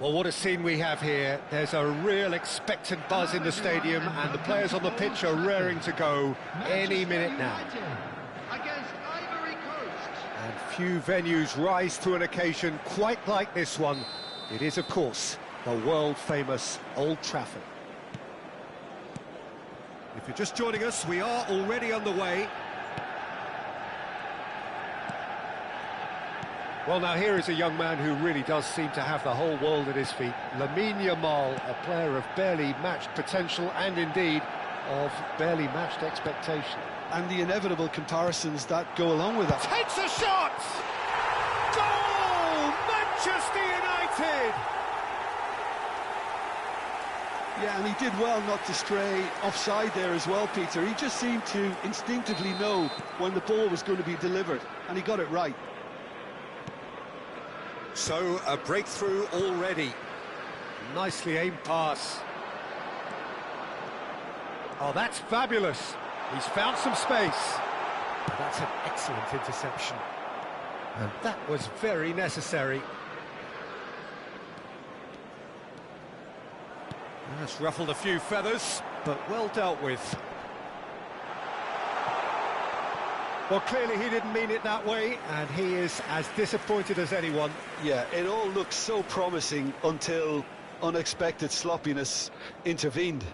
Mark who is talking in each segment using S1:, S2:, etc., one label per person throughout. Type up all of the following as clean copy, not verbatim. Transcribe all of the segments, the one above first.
S1: Well, what a scene we have here. There's a real expectant buzz in the stadium, and the players on the pitch are raring to go any minute now.
S2: Against Ivory Coast.
S1: And few venues rise to an occasion quite like this one. It is, of course, the world-famous Old Trafford. If you're just joining us, we are already underway. Well, now here is a young man who really does seem to have the whole world at his feet. Lamine Yamal, a player of barely matched potential and indeed of barely matched expectation.
S3: And the inevitable comparisons that go along with that.
S1: Takes a shot! Goal! Manchester United!
S3: Yeah, and he did well not to stray offside there as well, Peter. He just seemed to instinctively know when the ball was going to be delivered, and he got it right.
S1: So, a breakthrough already. Nicely aimed pass. Oh, that's fabulous. He's found some space. That's an excellent interception. And that was very necessary. That's ruffled a few feathers, but well dealt with. Well, clearly he didn't mean it that way, and he is as disappointed as anyone.
S3: Yeah, it all looked so promising until unexpected sloppiness intervened.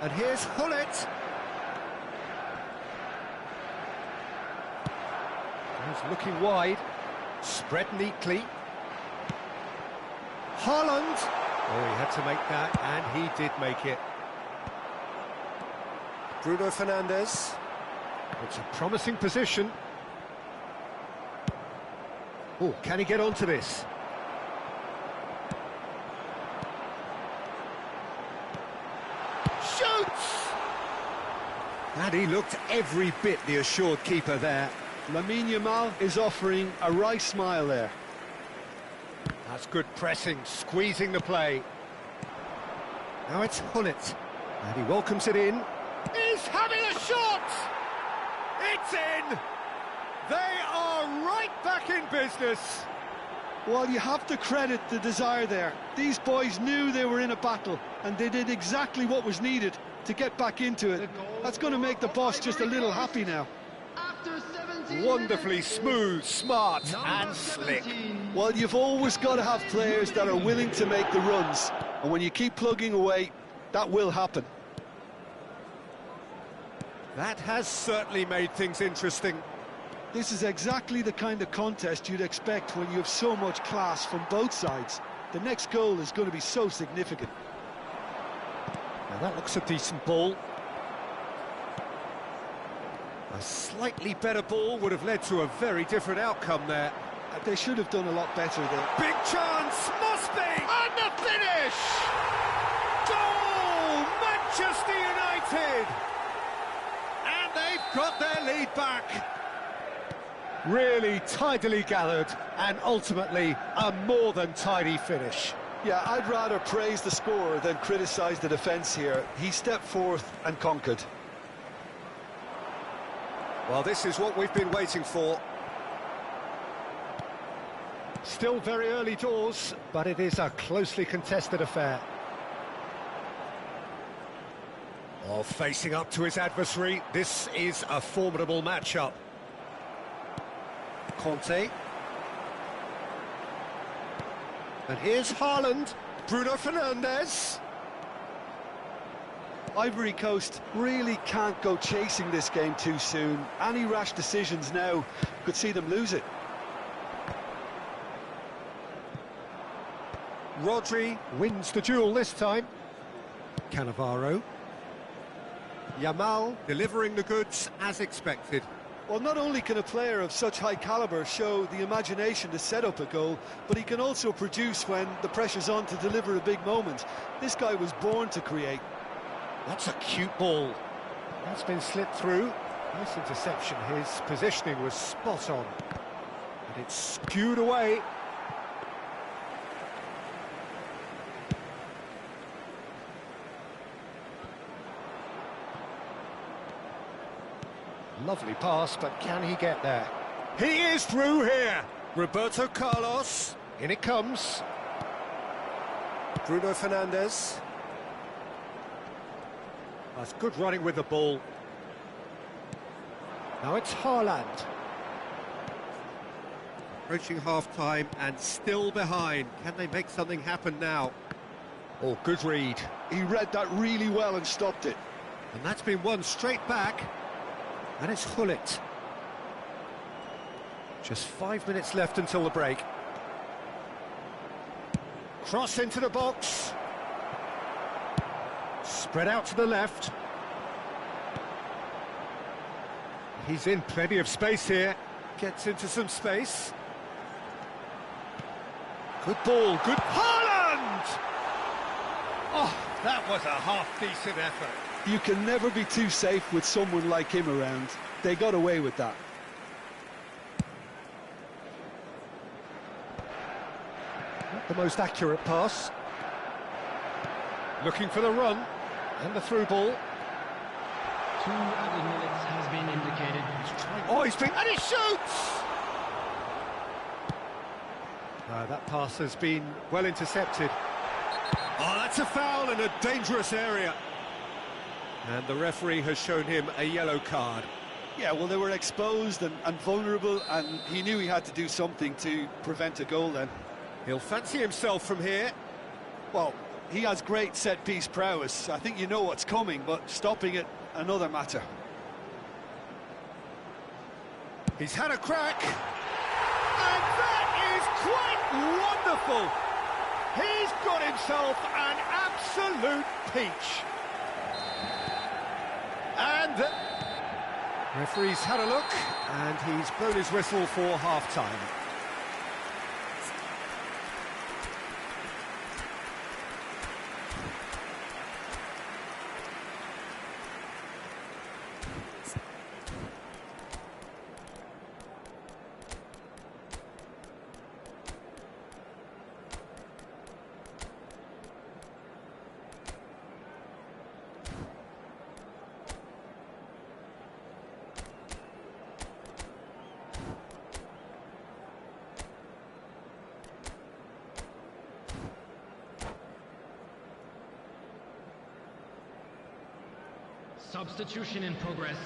S1: And here's Hullet. He's looking wide, spread neatly. Haaland! Oh, he had to make that, and he did make it. Bruno Fernandes. It's a promising position. Oh, can he get onto this? Shoots! And he looked every bit the assured keeper there.
S3: Lamine Yamal is offering a wry smile there.
S1: That's good pressing, squeezing the play. Now it's Hullet, and he welcomes it in. He's having a shot! It's in! They are right back in business.
S3: Well, you have to credit the desire there. These boys knew they were in a battle, and they did exactly what was needed to get back into it. That's going to make the boss just a little happy now.
S1: Wonderfully smooth, smart and slick.
S3: Well, you've always got to have players that are willing to make the runs, and when you keep plugging away, that will happen.
S1: That has certainly made things interesting.
S3: This is exactly the kind of contest you'd expect when you have so much class from both sides. The next goal is going to be so significant.
S1: Now that looks a decent ball. A slightly better ball would have led to a very different outcome there.
S3: They should have done a lot better there.
S1: Big chance, must be! And the finish! Goal! Manchester United! And they've got their lead back. Really tidily gathered, and ultimately a more than tidy finish.
S3: Yeah, I'd rather praise the scorer than criticise the defence here. He stepped forth and conquered.
S1: Well, this is what we've been waiting for. Still very early doors, but it is a closely contested affair. Oh, facing up to his adversary, this is a formidable matchup. Conte. And here's Haaland. Bruno Fernandes.
S3: Ivory Coast really can't go chasing this game too soon. Any rash decisions now could see them lose it.
S1: Rodri wins the duel this time. Cannavaro. Yamal delivering the goods as expected.
S3: Well, not only can a player of such high calibre show the imagination to set up a goal, but he can also produce when the pressure's on to deliver a big moment. This guy was born to create.
S1: That's a cute ball. That's been slipped through. Nice interception. His positioning was spot on. And it's skewed away. Lovely pass, but can he get there? He is through here! Roberto Carlos, in it comes. Bruno Fernandes. That's good running with the ball. Now it's Haaland. Approaching half-time and still behind. Can they make something happen now? Oh, good read.
S3: He read that really well and stopped it.
S1: And that's been won straight back. And it's Gullit. Just 5 minutes left until the break. Cross into the box. Spread out to the left. He's in plenty of space here. Gets into some space. Good ball, good... Haaland! Oh, that was a half-decent effort.
S3: You can never be too safe with someone like him around. They got away with that.
S1: Not the most accurate pass. Looking for the run. And the through ball.
S4: 2 added minutes has been indicated.
S1: Oh, he's been... And he shoots! That pass has been well intercepted. Oh, that's a foul in a dangerous area. And the referee has shown him a yellow card.
S3: Yeah, well, they were exposed and vulnerable, and he knew he had to do something to prevent a goal then.
S1: He'll fancy himself from here.
S3: Well, he has great set-piece prowess. I think you know what's coming, but stopping it, another matter.
S1: He's had a crack. And that is quite wonderful. He's got himself an absolute peach. And the referee's had a look, and he's blown his whistle for half-time.
S4: Substitution in progress.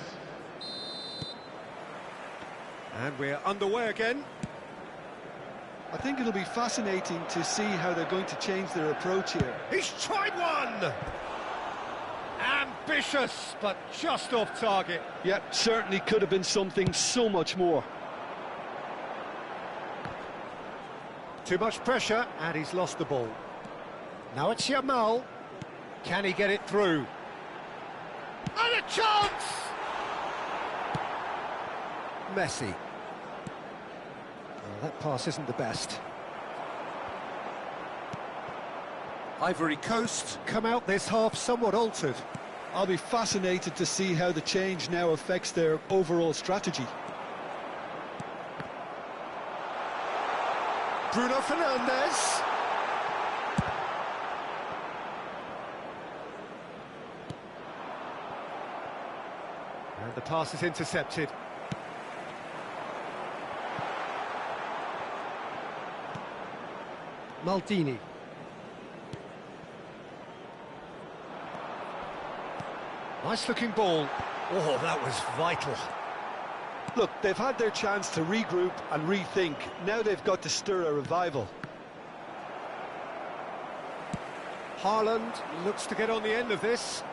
S1: And we're underway again.
S3: I think it'll be fascinating to see how they're going to change their approach here.
S1: He's tried one! Ambitious, but just off target.
S3: Yeah, certainly could have been something so much more.
S1: Too much pressure, and he's lost the ball. Now it's Yamal. Can he get it through? And a chance! Messi. Well, that pass isn't the best. Ivory Coast come out this half somewhat altered.
S3: I'll be fascinated to see how the change now affects their overall strategy.
S1: Bruno Fernandes. And the pass is intercepted. Maldini. Nice looking ball. Oh, that was vital.
S3: Look, they've had their chance to regroup and rethink. Now they've got to stir a revival.
S1: Haaland looks to get on the end of this.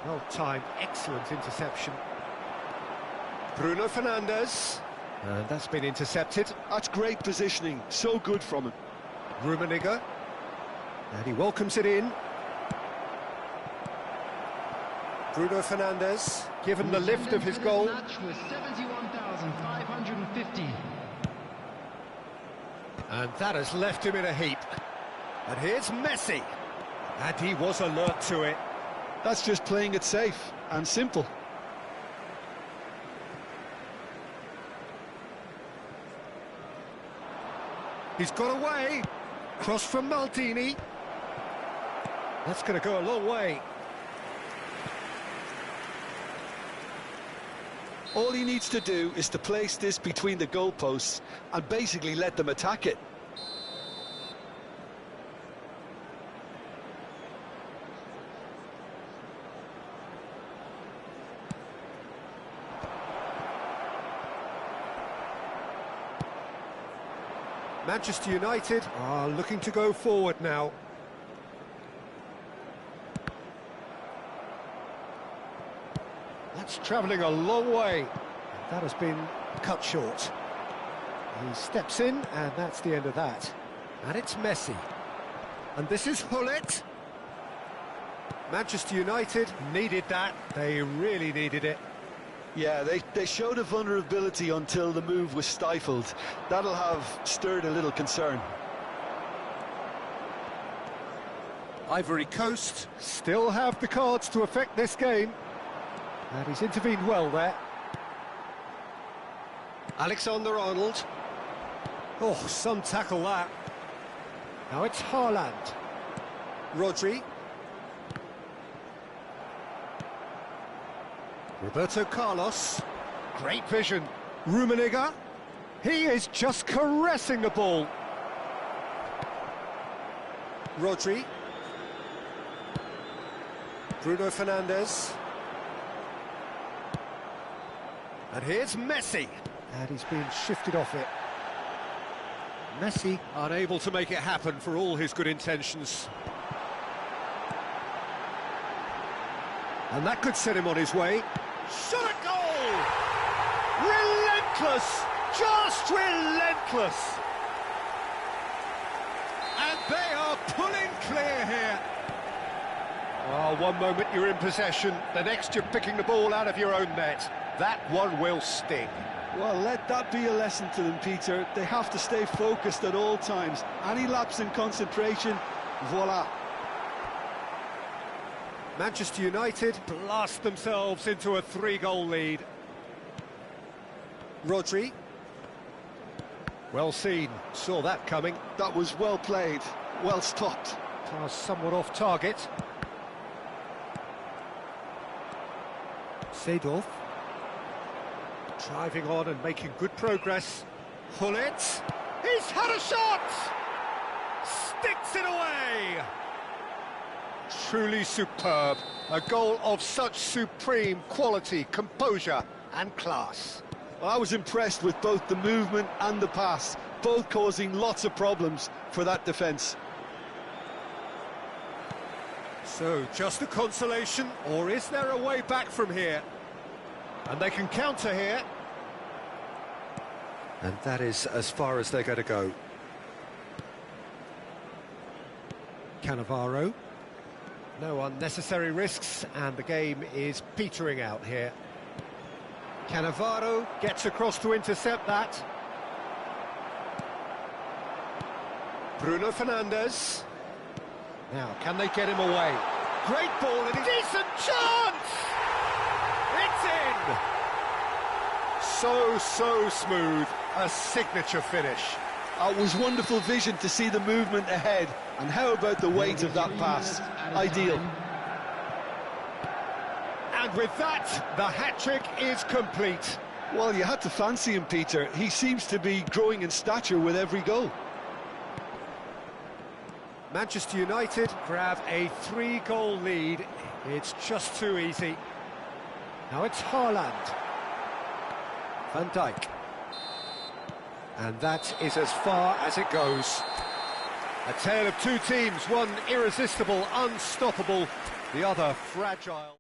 S1: Well timed, excellent interception. Bruno Fernandes. And that's been intercepted.
S3: That's great positioning, so good from him.
S1: Rummenigge. And he welcomes it in. Bruno Fernandes, given the lift of his goal.
S4: Match was 71,550.
S1: And that has left him in a heap. And here's Messi. And he was alert to it.
S3: That's just playing it safe and simple.
S1: He's got away. Cross from Maldini. That's going to go a long way.
S3: All he needs to do is to place this between the goalposts and basically let them attack it.
S1: Manchester United are looking to go forward now. That's travelling a long way. That has been cut short. He steps in, and that's the end of that. And it's Messi. And this is Hullet. Manchester United needed that. They really needed it.
S3: Yeah, they showed a vulnerability until the move was stifled. That'll have stirred a little concern.
S1: Ivory Coast still have the cards to affect this game. And he's intervened well there. Alexander-Arnold. Oh, some tackle that. Now it's Haaland. Rodri. Roberto Carlos. Great vision. Rummenigge. He is just caressing the ball. Rodri. Bruno Fernandes. And here's Messi. And he's been shifted off it. Messi unable to make it happen for all his good intentions. And that could set him on his way. Shot a goal! Relentless! Just relentless! And they are pulling clear here. Oh, one moment you're in possession, the next you're picking the ball out of your own net. That one will sting.
S3: Well, let that be a lesson to them, Peter. They have to stay focused at all times. Any lapse in concentration, voila.
S1: Manchester United blast themselves into a 3-goal lead. Rodri. Well seen, saw that coming.
S3: That was well played, well stopped.
S1: Pass somewhat off target. Seedorf. Driving on and making good progress. Hullet. He's had a shot! Sticks it away! Truly superb. A goal of such supreme quality, composure and class.
S3: Well, I was impressed with both the movement and the pass, both causing lots of problems for that defence.
S1: So, just a consolation, or is there a way back from here? And they can counter here. And that is as far as they're going to go. Cannavaro. No unnecessary risks, and the game is petering out here. Cannavaro gets across to intercept that. Bruno Fernandes. Now, can they get him away? Great ball, and decent chance! It's in! So smooth, a signature finish.
S3: It was wonderful vision to see the movement ahead, and how about the weight of that pass? Ideal.
S1: And with that, the hat-trick is complete.
S3: Well, you had to fancy him, Peter. He seems to be growing in stature with every goal.
S1: Manchester United grab a 3-goal lead. It's just too easy. Now it's Haaland. Van Dijk. And that is as far as it goes. A tale of two teams, one irresistible, unstoppable, the other fragile.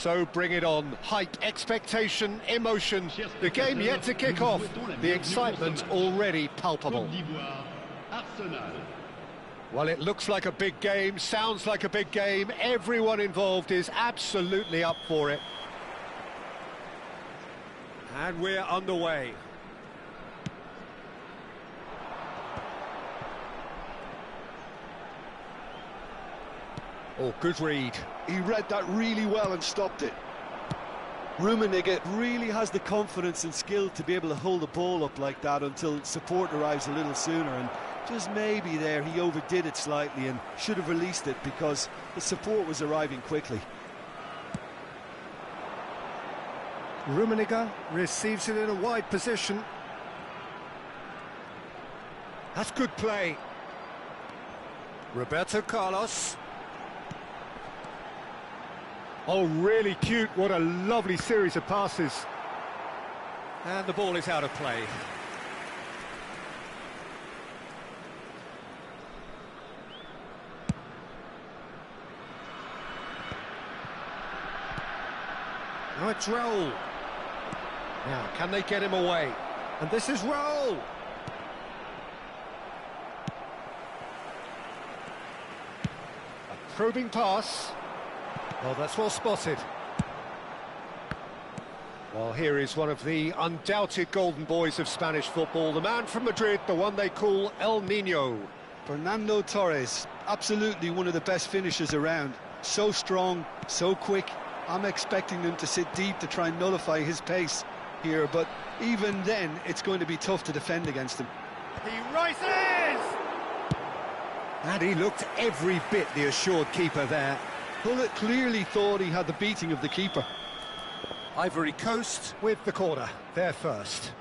S1: So bring it on. Hype, expectation, emotion. The game yet to kick off. The excitement already palpable. Well, it looks like a big game, sounds like a big game. Everyone involved is absolutely up for it. And we're underway. Oh, good read.
S3: He read that really well and stopped it. Rummenigge really has the confidence and skill to be able to hold the ball up like that until support arrives a little sooner, and just maybe there he overdid it slightly and should have released it because the support was arriving quickly.
S1: Rummenigge receives it in a wide position. That's good play. Roberto Carlos. Oh, really cute. What a lovely series of passes. And the ball is out of play. Now it's Raul. Now, can they get him away? And this is Raul. A probing pass. Well, that's well spotted. Well, here is one of the undoubted golden boys of Spanish football, the man from Madrid, the one they call El Niño.
S3: Fernando Torres, absolutely one of the best finishers around. So strong, so quick. I'm expecting them to sit deep to try and nullify his pace here, but even then, it's going to be tough to defend against him.
S1: He rises! And he looked every bit the assured keeper there.
S3: Hullet clearly thought he had the beating of the keeper.
S1: Ivory Coast with the corner, there first.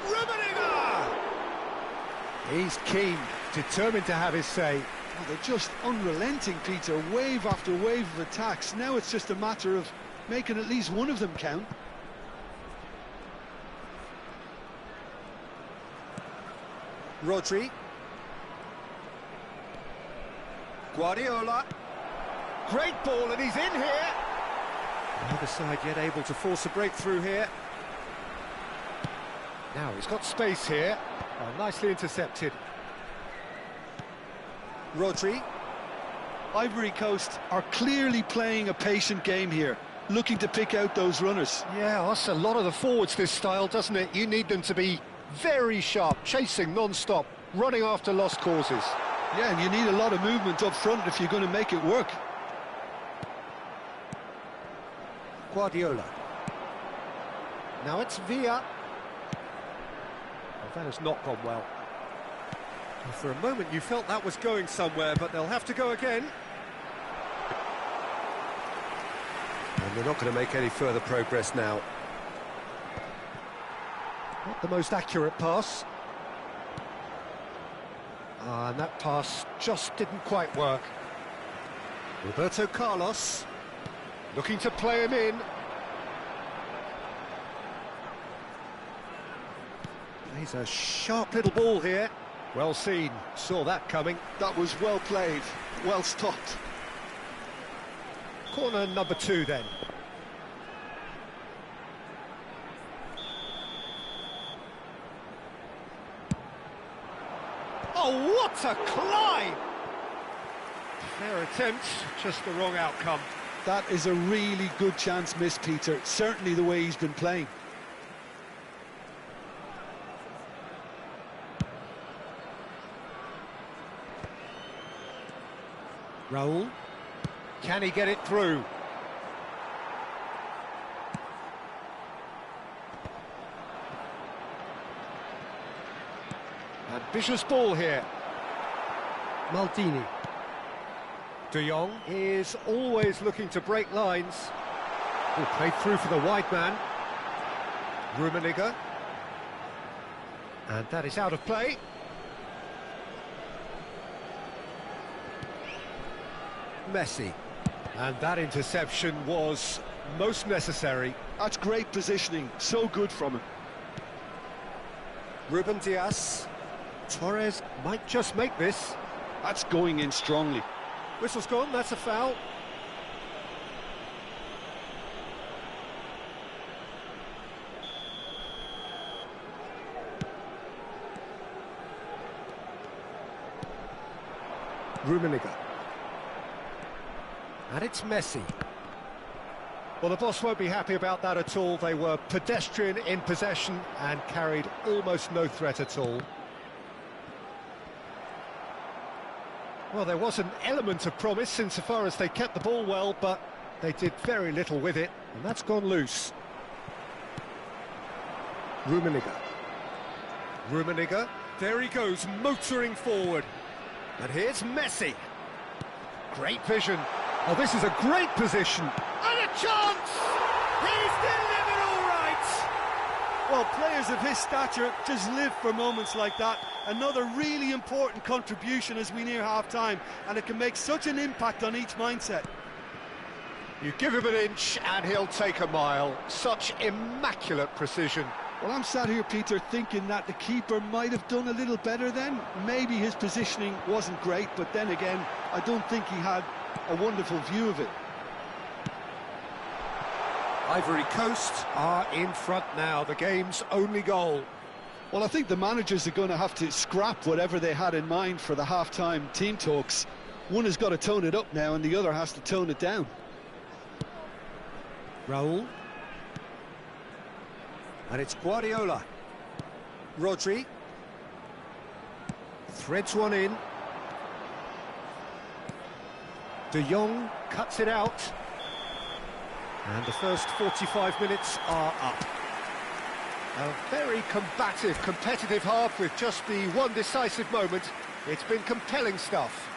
S1: Rummenigge! He's keen, determined to have his say.
S3: Oh, they're just unrelenting, Peter, wave after wave of attacks. Now it's just a matter of making at least one of them count.
S1: Rodri. Guardiola. Great ball, and he's in here. Neither side yet able to force a breakthrough here. Now he's got space here. Oh, nicely intercepted. Rodri.
S3: Ivory Coast are clearly playing a patient game here, looking to pick out those runners.
S1: Yeah, that's a lot of the forwards, this style, doesn't it? You need them to be very sharp, chasing non-stop, running after lost causes.
S3: Yeah, and you need a lot of movement up front if you're going to make it work.
S1: Guardiola. Now it's Villa. That has not gone well. For a moment you felt that was going somewhere, but they'll have to go again. And they're not going to make any further progress now. Not the most accurate pass. And that pass just didn't quite work. Roberto Carlos looking to play him in. He's a sharp little ball here. Well seen, saw that coming.
S3: That was well played, well stopped.
S1: Corner number 2 then. Oh, what a climb! Fair attempt, just the wrong outcome.
S3: That is a really good chance missed, Peter. Certainly the way he's been playing.
S1: Raul. Can he get it through? Ambitious ball here. Maldini. De Jong is always looking to break lines. Oh, played through for the wide man. Rummenigge. And that is out of play. Messi. And that interception was most necessary.
S3: That's great positioning, so good from him.
S1: Ruben Dias. Torres might just make this.
S3: That's going in strongly.
S1: Whistle's gone, that's a foul. Rummenigge. And it's Messi. Well, the boss won't be happy about that at all. They were pedestrian in possession and carried almost no threat at all. Well, there was an element of promise insofar as they kept the ball well, but they did very little with it, and that's gone loose. Rummenigge. Rummenigge, there he goes, motoring forward. And here's Messi. Great vision. Oh, this is a great position. And a chance! He's delivered all right!
S3: Well, players of his stature just live for moments like that. Another really important contribution as we near half-time, and it can make such an impact on each mindset.
S1: You give him an inch and he'll take a mile. Such immaculate precision.
S3: Well, I'm sat here, Peter, thinking that the keeper might have done a little better then. Maybe his positioning wasn't great, but then again, I don't think he had a wonderful view of it.
S1: Ivory Coast are in front now, the game's only goal.
S3: Well, I think the managers are going to have to scrap whatever they had in mind for the half-time team talks. One has got to tone it up now and the other has to tone it down.
S1: Raul. And it's Guardiola. Rodri. Threads one in. De Jong cuts it out. And the first 45 minutes are up. A very combative, competitive half with just the one decisive moment. It's been compelling stuff.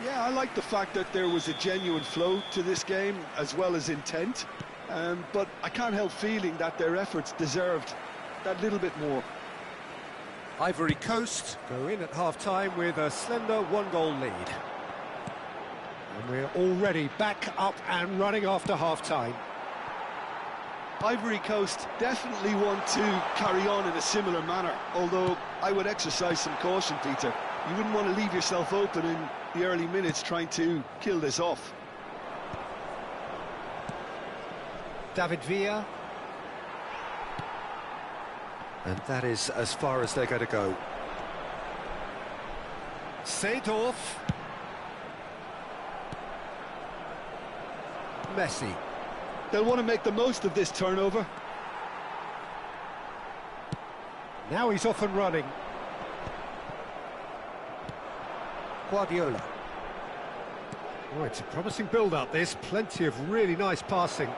S3: Yeah, I like the fact that there was a genuine flow to this game as well as intent. But I can't help feeling that their efforts deserved that little bit more.
S1: Ivory Coast go in at half-time with a slender one-goal lead. And we're already back up and running after half-time.
S3: Ivory Coast definitely want to carry on in a similar manner, although I would exercise some caution, Peter. You wouldn't want to leave yourself open in the early minutes trying to kill this off.
S1: David Villa. And that is as far as they're going to go. Seedorf. Messi.
S3: They'll want to make the most of this turnover.
S1: Now he's off and running. Guardiola. Oh, it's a promising build-up, this. Plenty of really nice passing.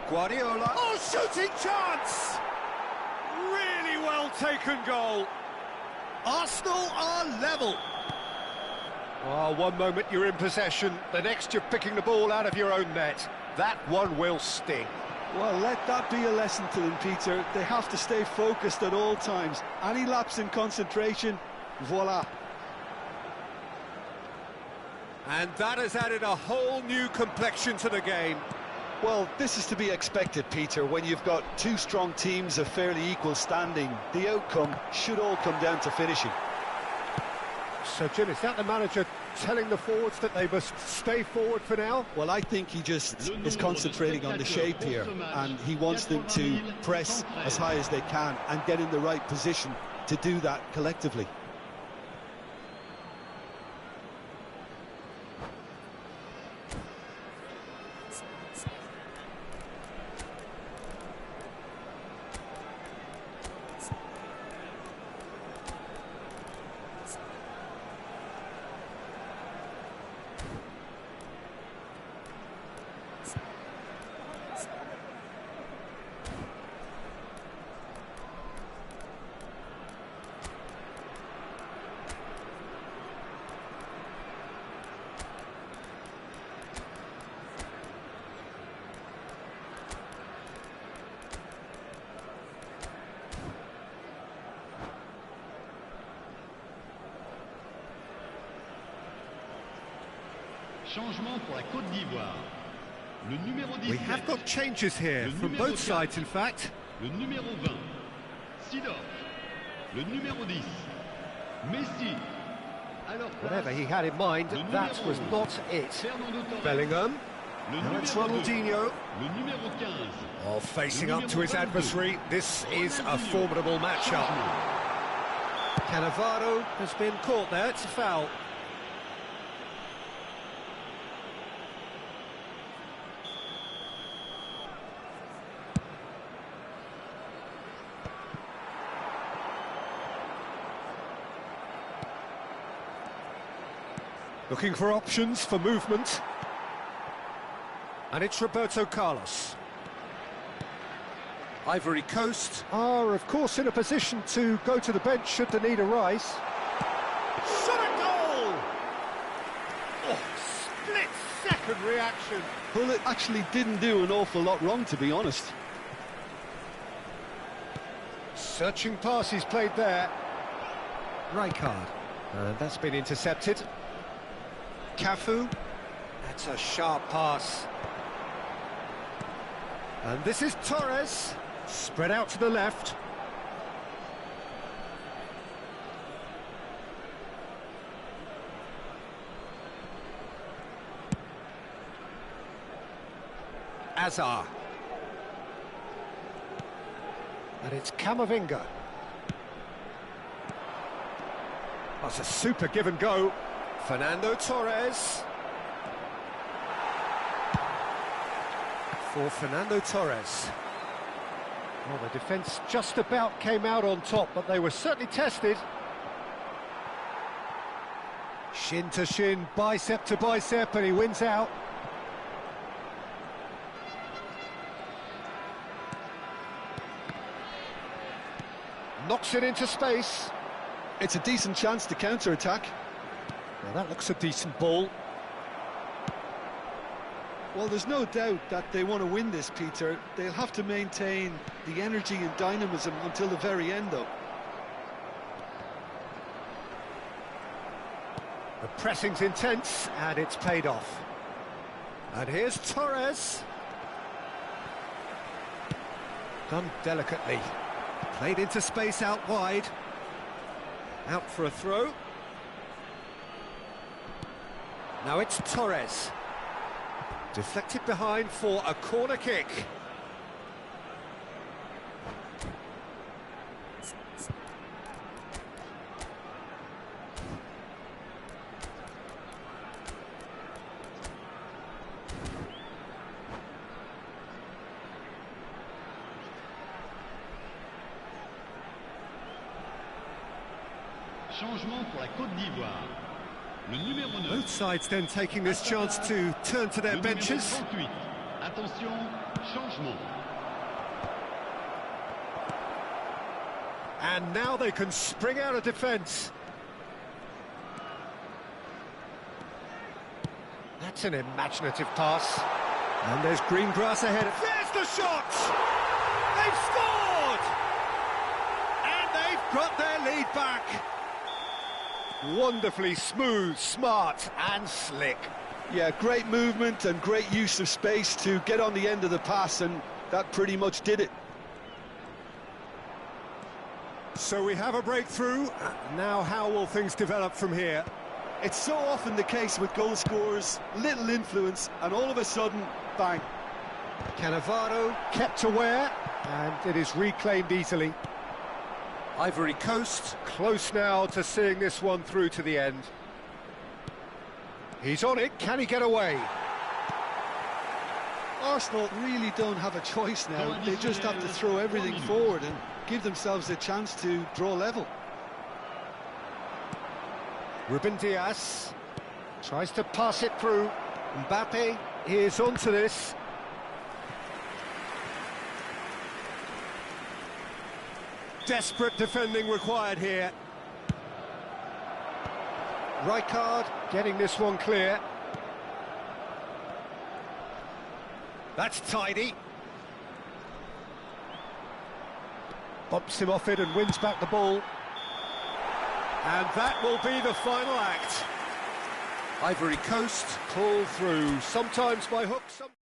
S1: Guardiola. Oh, shooting chance! Really well taken goal. Arsenal are level. Oh, one moment you're in possession, the next you're picking the ball out of your own net. That one will sting.
S3: Well, let that be a lesson to them, Peter. They have to stay focused at all times. Any lapse in concentration, voila.
S1: And that has added a whole new complexion to the game.
S3: Well, this is to be expected, Peter, when you've got two strong teams of fairly equal standing. The outcome should all come down to finishing.
S1: So, Jim, is that the manager telling the forwards that they must stay forward for now?
S3: Well, I think he just is concentrating on the shape here, and he wants them to press as high as they can and get in the right position to do that collectively.
S2: Changement pour la Côte d'Ivoire. Le numéro 17.
S1: We have got changes here from both sides, in fact.
S2: Le numéro 20. Sidorf. Le numéro 10. Messi. Alors,
S1: Whatever he had in mind, that was not it.
S2: Fernando Torres.
S1: Bellingham.
S2: Le
S1: Now it's
S2: numéro 2.
S1: Ronaldinho.
S2: Le numéro 15.
S1: Oh, facing up to his adversary, this is a formidable matchup. Cannavaro has been caught there, it's a foul. Looking for options for movement. And it's Roberto Carlos. Ivory Coast are, of course, in a position to go to the bench should the need arise. Shot a goal! Oh, split-second reaction.
S3: Well, it actually didn't do an awful lot wrong, to be honest.
S1: Searching passes played there. Rijkaard. And that's been intercepted. Cafu. That's a sharp pass. And this is Torres. Spread out to the left. Azar. And it's Camavinga. That's a super give and go. Fernando Torres. For Fernando Torres. Well, the defence just about came out on top, but they were certainly tested. Shin to shin, bicep to bicep, and he wins out. Knocks it into space.
S3: It's a decent chance to counter-attack.
S1: Now that looks a decent ball.
S3: Well, there's no doubt that they want to win this, Peter. They'll have to maintain the energy and dynamism until the very end, though.
S1: The pressing's intense, and it's paid off. And here's Torres. Done delicately. Played into space out wide. Out for a throw. Now it's Torres. Deflected behind for a corner kick.
S2: Changement pour la Côte d'Ivoire. Le numéro 9.
S1: Both sides then taking this chance to turn to their
S2: Le numéro
S1: benches.
S2: 38. Attention, changement.
S1: And now they can spring out of defence. That's an imaginative pass. And there's green grass ahead. There's the shot! They've scored! And they've got their lead back. Wonderfully smooth, smart and slick.
S3: Yeah, great movement and great use of space to get on the end of the pass, and that pretty much did it.
S1: So we have a breakthrough. Now how will things develop from here?
S3: It's so often the case with goal scorers, little influence, and all of a sudden, bang.
S1: Cannavaro kept aware, and it is reclaimed easily. Ivory Coast close now to seeing this one through to the end. He's on it, can he get away?
S3: Arsenal really don't have a choice now. They just have to throw everything forward and give themselves a chance to draw level.
S1: Ruben Dias tries to pass it through. Mbappe is onto this. Desperate defending required here. Rijkaard getting this one clear. That's tidy. Bumps him off it and wins back the ball. And that will be the final act. Ivory Coast pull through, sometimes by hook, sometimes...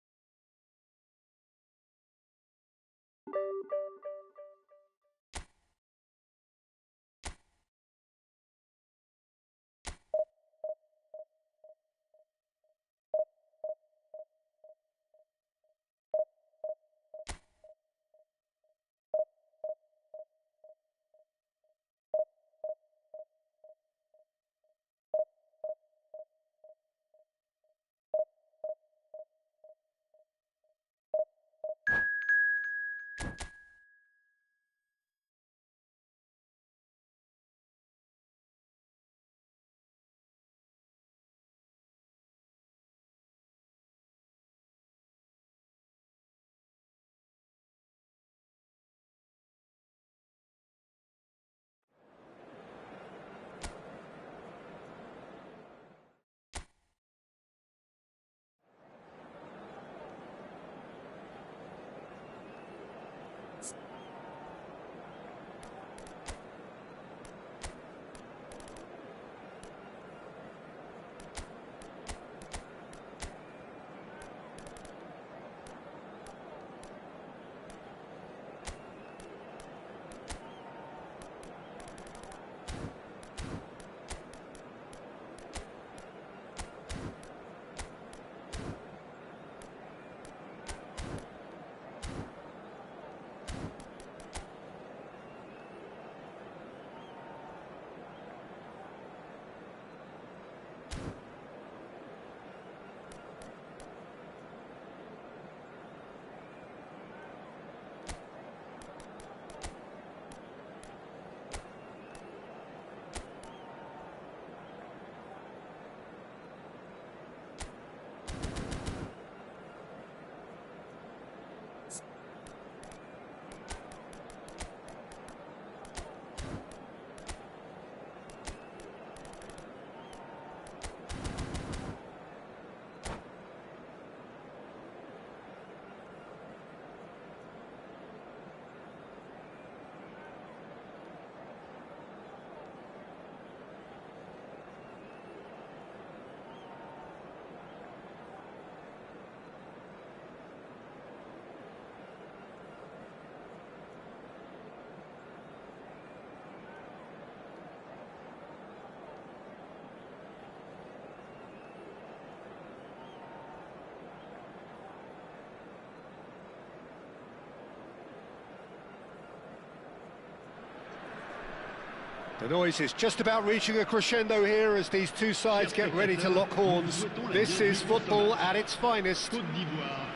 S1: The noise is just about reaching a crescendo here as these two sides get ready to lock horns. This is football at its finest.
S2: Côte d'Ivoire,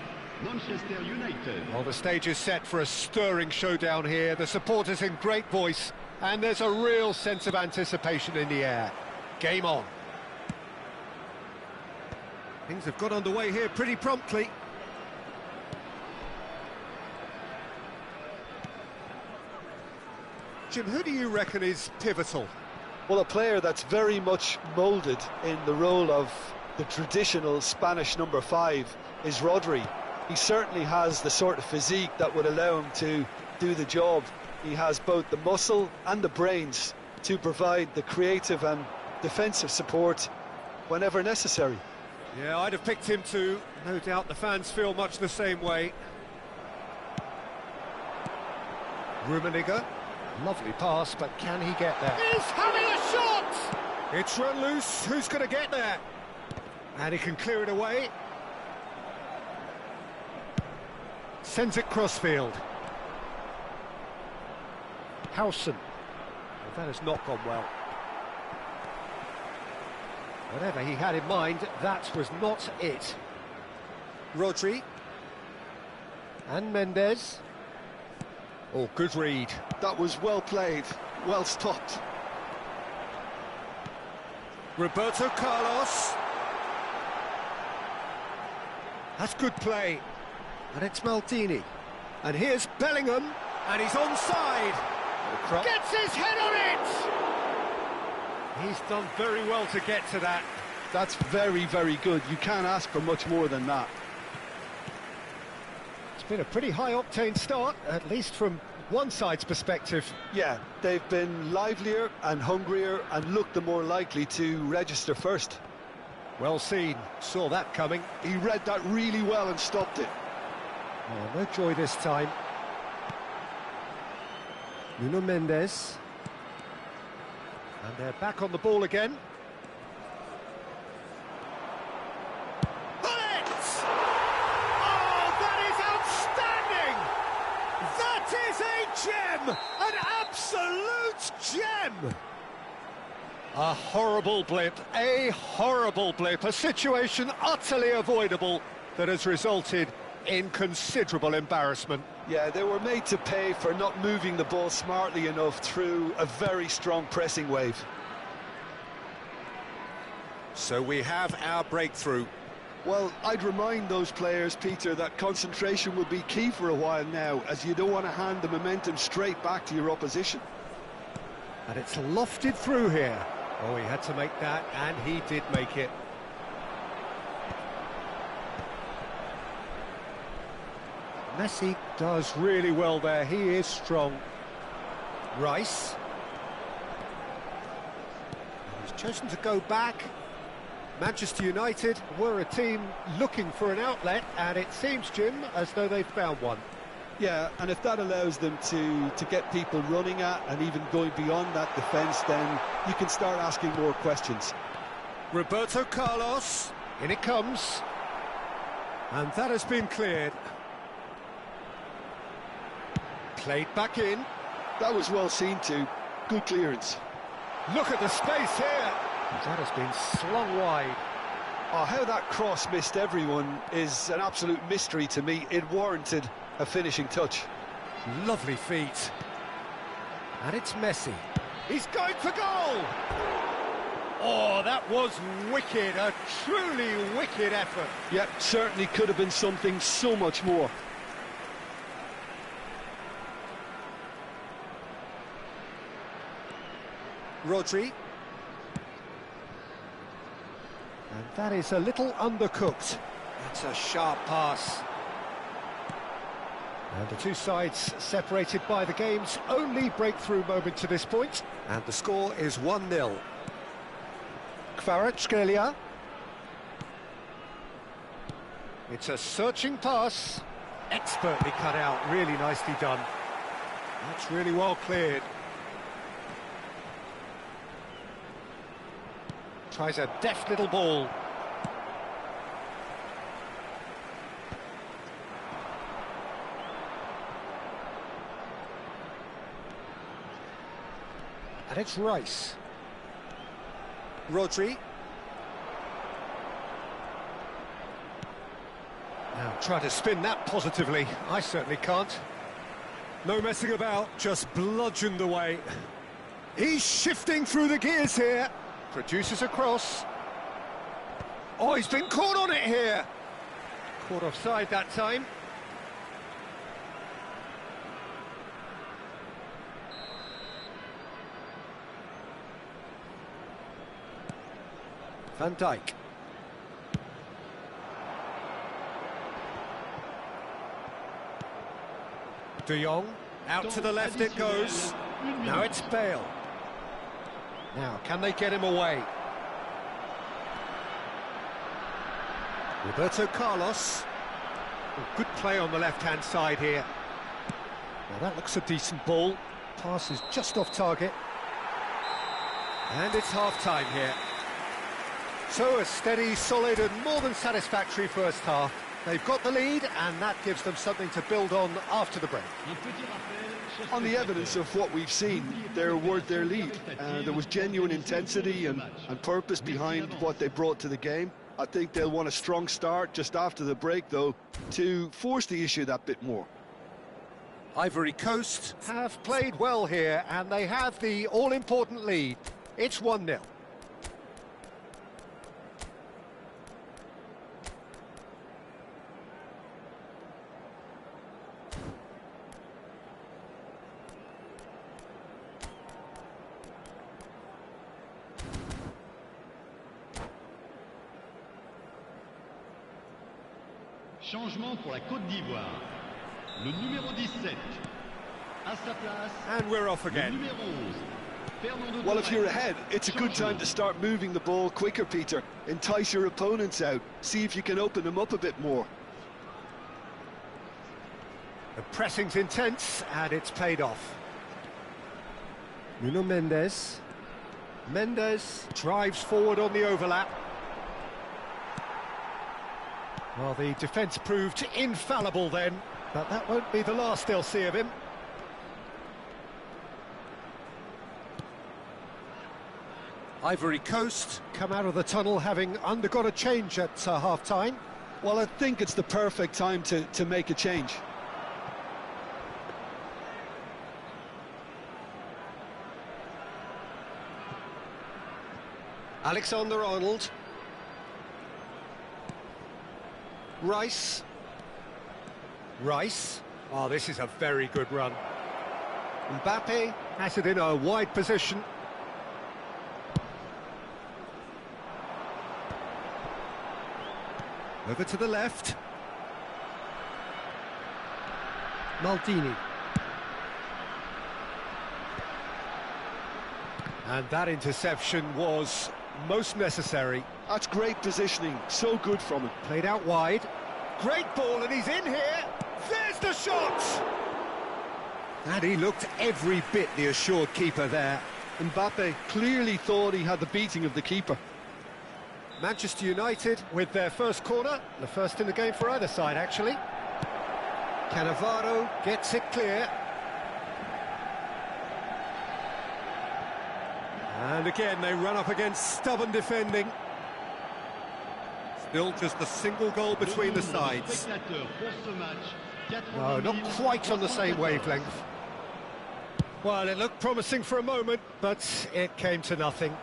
S2: Manchester United.
S1: Well, the stage is set for a stirring showdown here. The supporters in great voice, and there's a real sense of anticipation in the air. Game on. Things have got underway here pretty promptly. Jim, who do you reckon is pivotal?
S3: Well, a player that's very much moulded in the role of the traditional Spanish number 5 is Rodri. He certainly has the sort of physique that would allow him to do the job. He has both the muscle and the brains to provide the creative and defensive support whenever necessary.
S1: Yeah, I'd have picked him too. No doubt the fans feel much the same way. Rummenigge. Lovely pass, but can he get there? He's having a shot! It's run loose. Who's going to get there? And he can clear it away. Sends it crossfield. Howson. Well, that has not gone well. Whatever he had in mind, that was not it. Rodri. And Mendes. Oh, good read.
S3: That was well played, well stopped.
S1: Roberto Carlos. That's good play. And it's Maldini. And here's Bellingham. And he's onside. Gets his head on it! He's done very well to get to that.
S3: That's very, very good. You can't ask for much more than that.
S1: It's been a pretty high-octane start, at least from one side's perspective.
S3: Yeah, they've been livelier and hungrier and looked the more likely to register first.
S1: Well seen, saw that coming.
S3: He read that really well and stopped it.
S1: Oh, no joy this time. Nuno Mendes. And they're back on the ball again. Bullets! Oh, that is outstanding! That is a gem! An absolute gem! A horrible blip, a situation utterly avoidable that has resulted in considerable embarrassment.
S3: Yeah, they were made to pay for not moving the ball smartly enough through a very strong pressing wave.
S1: So we have our breakthrough.
S3: Well, I'd remind those players, Peter, that concentration will be key for a while now, as you don't want to hand the momentum straight back to your opposition.
S1: And it's lofted through here. Oh, he had to make that, and he did make it. Messi does really well there. He is strong. Rice. He's chosen to go back. Manchester United were a team looking for an outlet, and it seems, Jim, as though they've found one.
S3: Yeah, and if that allows them to get people running at and even going beyond that defence, then you can start asking more questions.
S1: Roberto Carlos. In it comes. And that has been cleared. Played back in.
S3: That was well seen too. Good clearance.
S1: Look at the space here. That has been slung wide.
S3: Oh, how that cross missed everyone is an absolute mystery to me. It warranted a finishing touch.
S1: Lovely feet. And it's Messi. He's going for goal! Oh, that was wicked. A truly wicked effort.
S3: Yeah, certainly could have been something so much more.
S1: Rodri. And that is a little undercooked. That's a sharp pass. And the two sides separated by the game's only breakthrough moment to this point. And the score is 1-0. Kvaratskhelia. It's a searching pass. Expertly cut out, really nicely done. That's really well cleared. Tries a deft little ball. And it's Rice. Rodri. Now try to spin that positively. I certainly can't. No messing about, just bludgeoned away. He's shifting through the gears here. Produces a cross. Oh, he's been caught on it here. Caught offside that time. Van Dijk. De Jong, out to the left it goes. Now it's Bale. Now, can they get him away? Roberto Carlos. Oh, good play on the left-hand side here. Now that looks a decent ball. Pass is just off target. And it's half-time here. So a steady, solid and more than satisfactory first half. They've got the lead and that gives them something to build on after the break.
S3: On the evidence of what we've seen, they're worth their lead. There was genuine intensity and purpose behind what they brought to the game. I think they'll want a strong start just after the break, though, to force the issue that bit more.
S1: Ivory Coast have played well here and they have the all-important lead. It's 1-0.
S2: Changement pour la Côte d'Ivoire. Le numéro 17. À sa place.
S1: And we're off
S2: Le
S1: again.
S2: numéro 11. Fernando
S3: Well, if you're
S2: Torres.
S3: ahead, it's a good time to start moving the ball quicker, Peter. Entice your opponents out. See if you can open them up a bit more.
S1: The pressing's intense and it's paid off. Nuno Mendes. Mendes drives forward on the overlap. Well, the defence proved infallible then, but that won't be the last they'll see of him. Ivory Coast come out of the tunnel having undergone a change at half-time.
S3: Well, I think it's the perfect time to make a change.
S1: Alexander-Arnold. Rice. Rice. Oh, this is a very good run. Mbappe has it in a wide position. Over to the left. Maldini. And that interception was most necessary.
S3: That's great positioning, so good from him.
S1: Played out wide. Great ball, and he's in here. There's the shot! And he looked every bit the assured keeper there.
S3: Mbappe clearly thought he had the beating of the keeper.
S1: Manchester United with their first corner. The first in the game for either side, actually. Cannavaro gets it clear. And again, they run up against stubborn defending. Still just a single goal between the sides. No, not quite on the same wavelength. Well, it looked promising for a moment, but it came to nothing.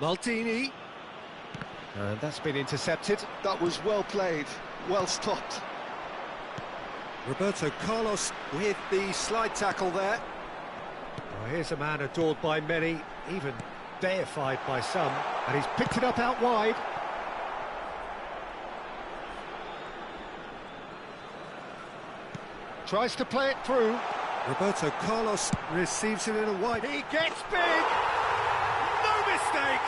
S1: Maldini. And that's been intercepted.
S3: That was well played, well stopped.
S1: Roberto Carlos with the slide tackle there. Well, here's a man adored by many, even deified by some, and he's picked it up out wide. Tries to play it through. Roberto Carlos receives it in a wide. He gets big! No mistake!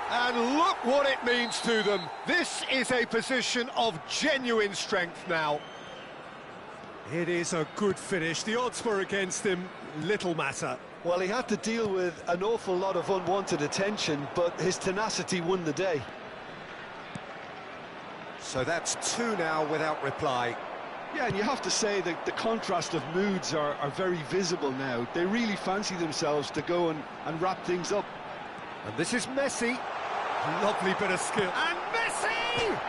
S1: And look what it means to them. This is a position of genuine strength now. It is a good finish. The odds were against him. Little matter.
S3: Well, he had to deal with an awful lot of unwanted attention, but his tenacity won the day.
S1: So that's two now without reply.
S3: Yeah, and you have to say that the contrast of moods are very visible now. They really fancy themselves to go and wrap things up.
S1: And this is Messi. Lovely bit of skill. And Messi!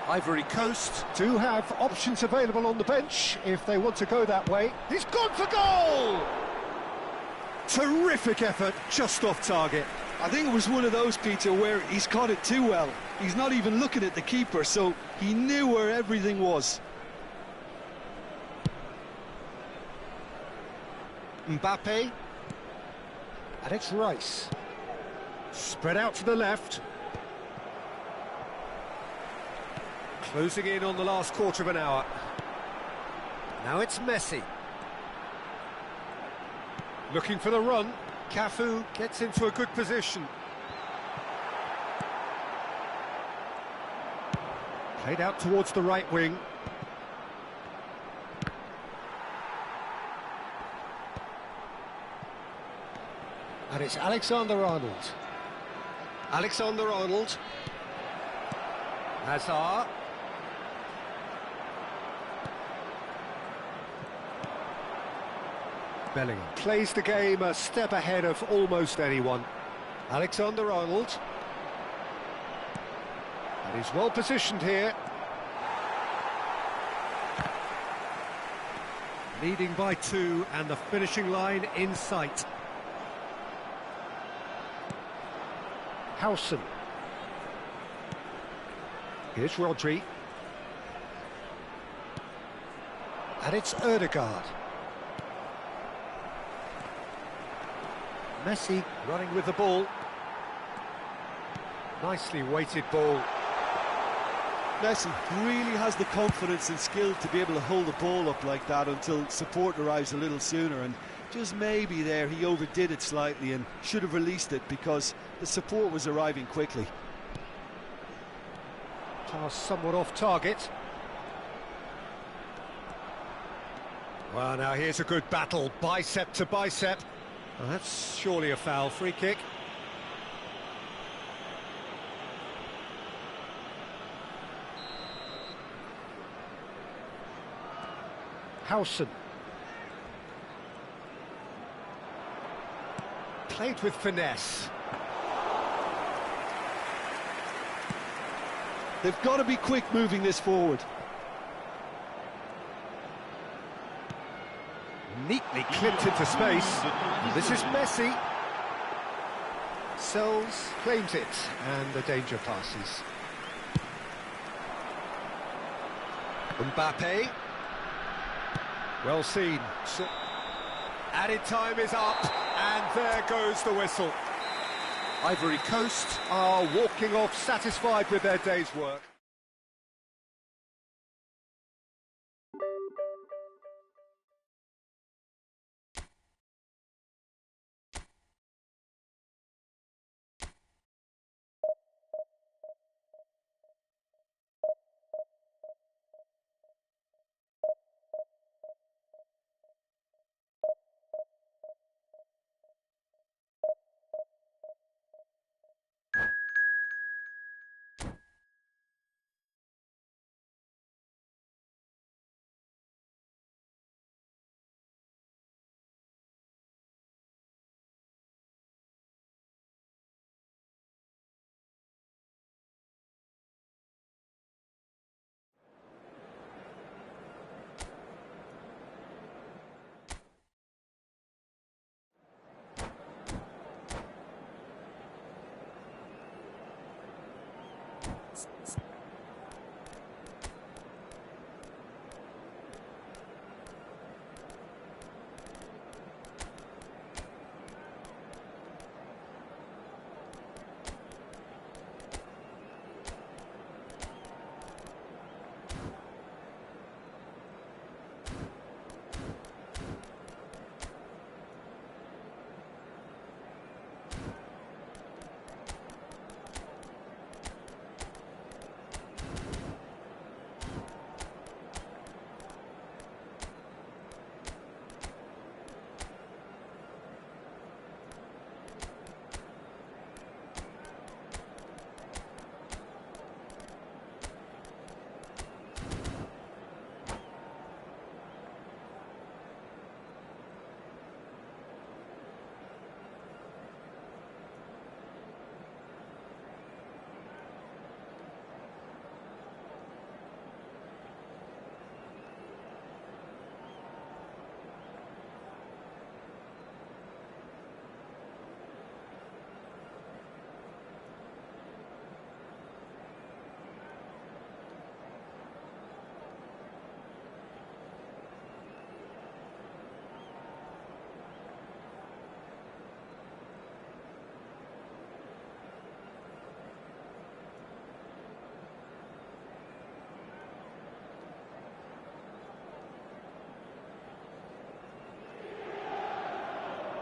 S1: Ivory Coast do have options available on the bench if they want to go that way. He's gone for goal! Terrific effort, just off target.
S3: I think it was one of those, Peter, where he's caught it too well. He's not even looking at the keeper, so he knew where everything was.
S1: Mbappe. And it's Rice. Spread out to the left. Closing in on the last quarter of an hour. Now it's Messi. Looking for the run. Cafu gets into a good position. Played out towards the right wing. And it's Alexander-Arnold. Alexander-Arnold. Hazard. Bellingham plays the game a step ahead of almost anyone. Alexander-Arnold. And he's well positioned here. Leading by 2 and the finishing line in sight. Howson. Here's Rodri. And it's Ødegaard. Messi running with the ball. Nicely weighted ball.
S3: Messi really has the confidence and skill to be able to hold the ball up like that until support arrives a little sooner, and just maybe there he overdid it slightly and should have released it because the support was arriving quickly.
S1: Pass somewhat off target. Well, now here's a good battle, bicep to bicep. Well, that's surely a foul. Free kick. Howson. Played with finesse.
S3: They've got to be quick moving this forward.
S1: Neatly clipped into space. This is Messi. Sells, claims it, and the danger passes. Mbappe. Well seen. So, added time is up, and there goes the whistle. Ivory Coast are walking off satisfied with their day's work.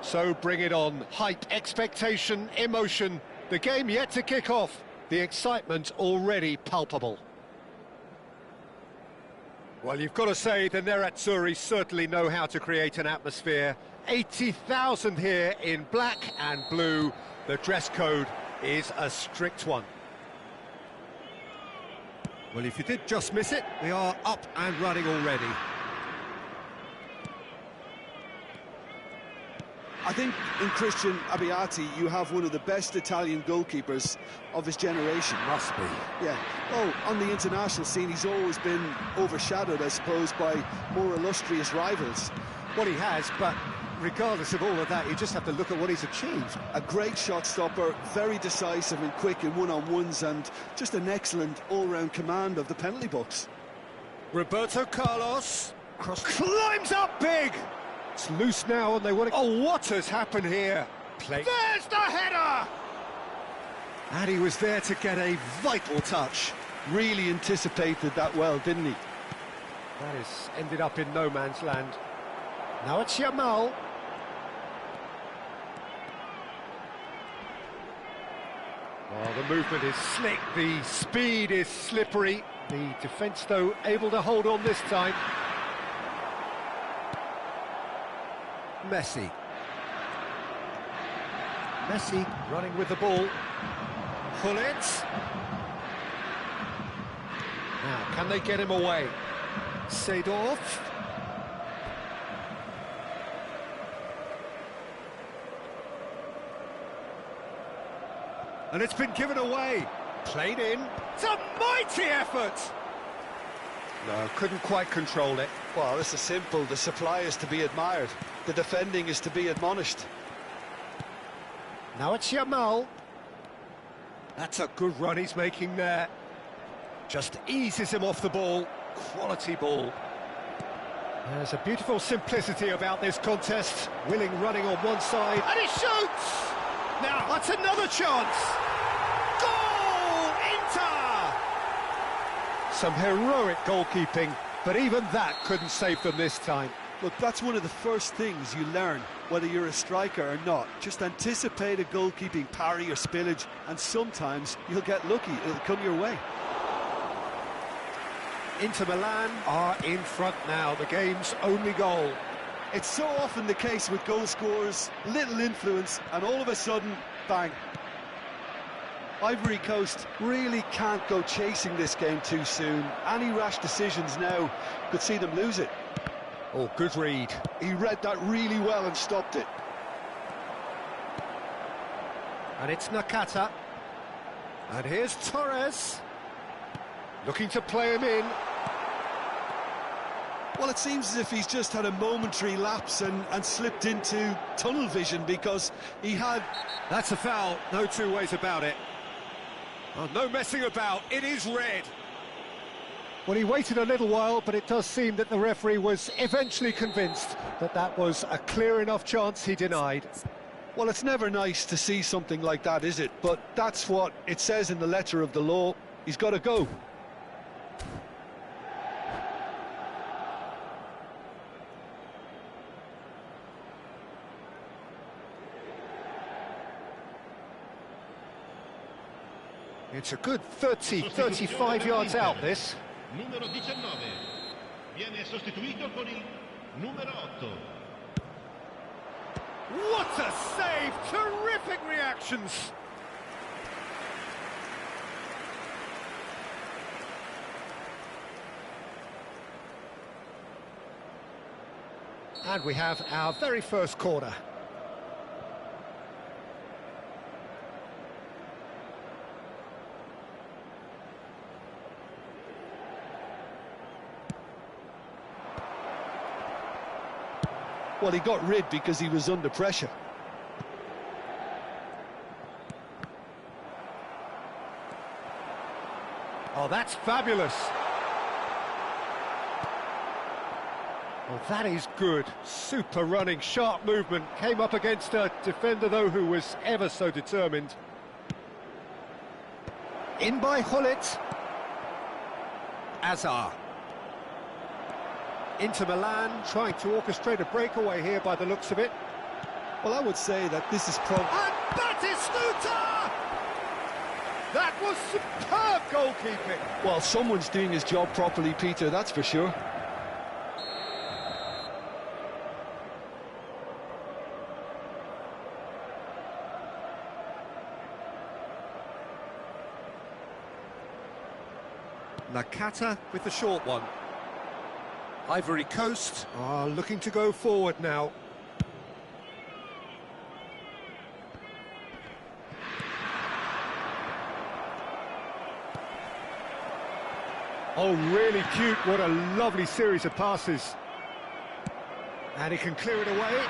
S1: So bring it on. Hype, expectation, emotion. The game yet to kick off. The excitement already palpable. Well, you've got to say the Nerazzurri certainly know how to create an atmosphere. 80,000 here in black and blue. The dress code is a strict one. Well, if you did just miss it, we are up and running already.
S3: I think in Christian Abbiati you have one of the best Italian goalkeepers of his generation.
S1: Must be.
S3: Yeah. Oh, on the international scene he's always been overshadowed, I suppose, by more illustrious rivals.
S1: Well, he has, but regardless of all of that, you just have to look at what he's achieved.
S3: A great shot stopper, very decisive and quick in one-on-ones, and just an excellent all-round command of the penalty box.
S1: Roberto Carlos climbs up big. It's loose now, and they want to... Oh, what has happened here? There's the header! And he was there to get a vital touch.
S3: Really anticipated that well, didn't he?
S1: That has ended up in no man's land. Now it's Yamal. Well, the movement is slick, the speed is slippery. The defence, though, able to hold on this time. Messi. Messi running with the ball. Gullit. Now, can they get him away? Seedorf. And it's been given away. Played in. It's a mighty effort! No, couldn't quite control it.
S3: Well, this is simple. The supply is to be admired. The defending is to be admonished.
S1: Now it's Yamal. That's a good run he's making there. Just eases him off the ball. Quality ball. There's a beautiful simplicity about this contest. Willing running on one side. And he shoots! Now, that's another chance. Goal! Inter! Some heroic goalkeeping, but even that couldn't save them this time.
S3: Look, that's one of the first things you learn, whether you're a striker or not. Just anticipate a goalkeeping parry or spillage, and sometimes you'll get lucky. It'll come your way.
S1: Inter Milan are in front now, the game's only goal.
S3: It's so often the case with goal scorers, little influence, and all of a sudden, bang. Ivory Coast really can't go chasing this game too soon. Any rash decisions now could see them lose it.
S1: Oh, good read.
S3: He read that really well and stopped it.
S1: And it's Nakata. And here's Torres. Looking to play him in.
S3: Well, it seems as if he's just had a momentary lapse and slipped into tunnel vision, because he had...
S1: That's a foul, no two ways about it. Oh, no messing about, it is red. Well, he waited a little while, but it does seem that the referee was eventually convinced that that was a clear enough chance he denied.
S3: Well, it's never nice to see something like that, is it? But that's what it says in the letter of the law. He's got to go.
S1: It's a good 35 yards out, this.
S2: Numero 19. Viene sostituito con il numero 8.
S1: What a save! Terrific reactions! And we have our very first corner.
S3: Well, he got rid because he was under pressure.
S1: Oh, that's fabulous. Well, that is good. Super running, sharp movement. Came up against a defender, though, who was ever so determined. In by Gullit. Azar. Inter Milan trying to orchestrate a breakaway here by the looks of it.
S3: Well, I would say that this is probably...
S1: And Batistuta! That was superb goalkeeping.
S3: Well, someone's doing his job properly, Peter, that's for sure.
S1: Nakata with the short one. Ivory Coast are looking to go forward now. Oh, really cute. What a lovely series of passes. And he can clear it away.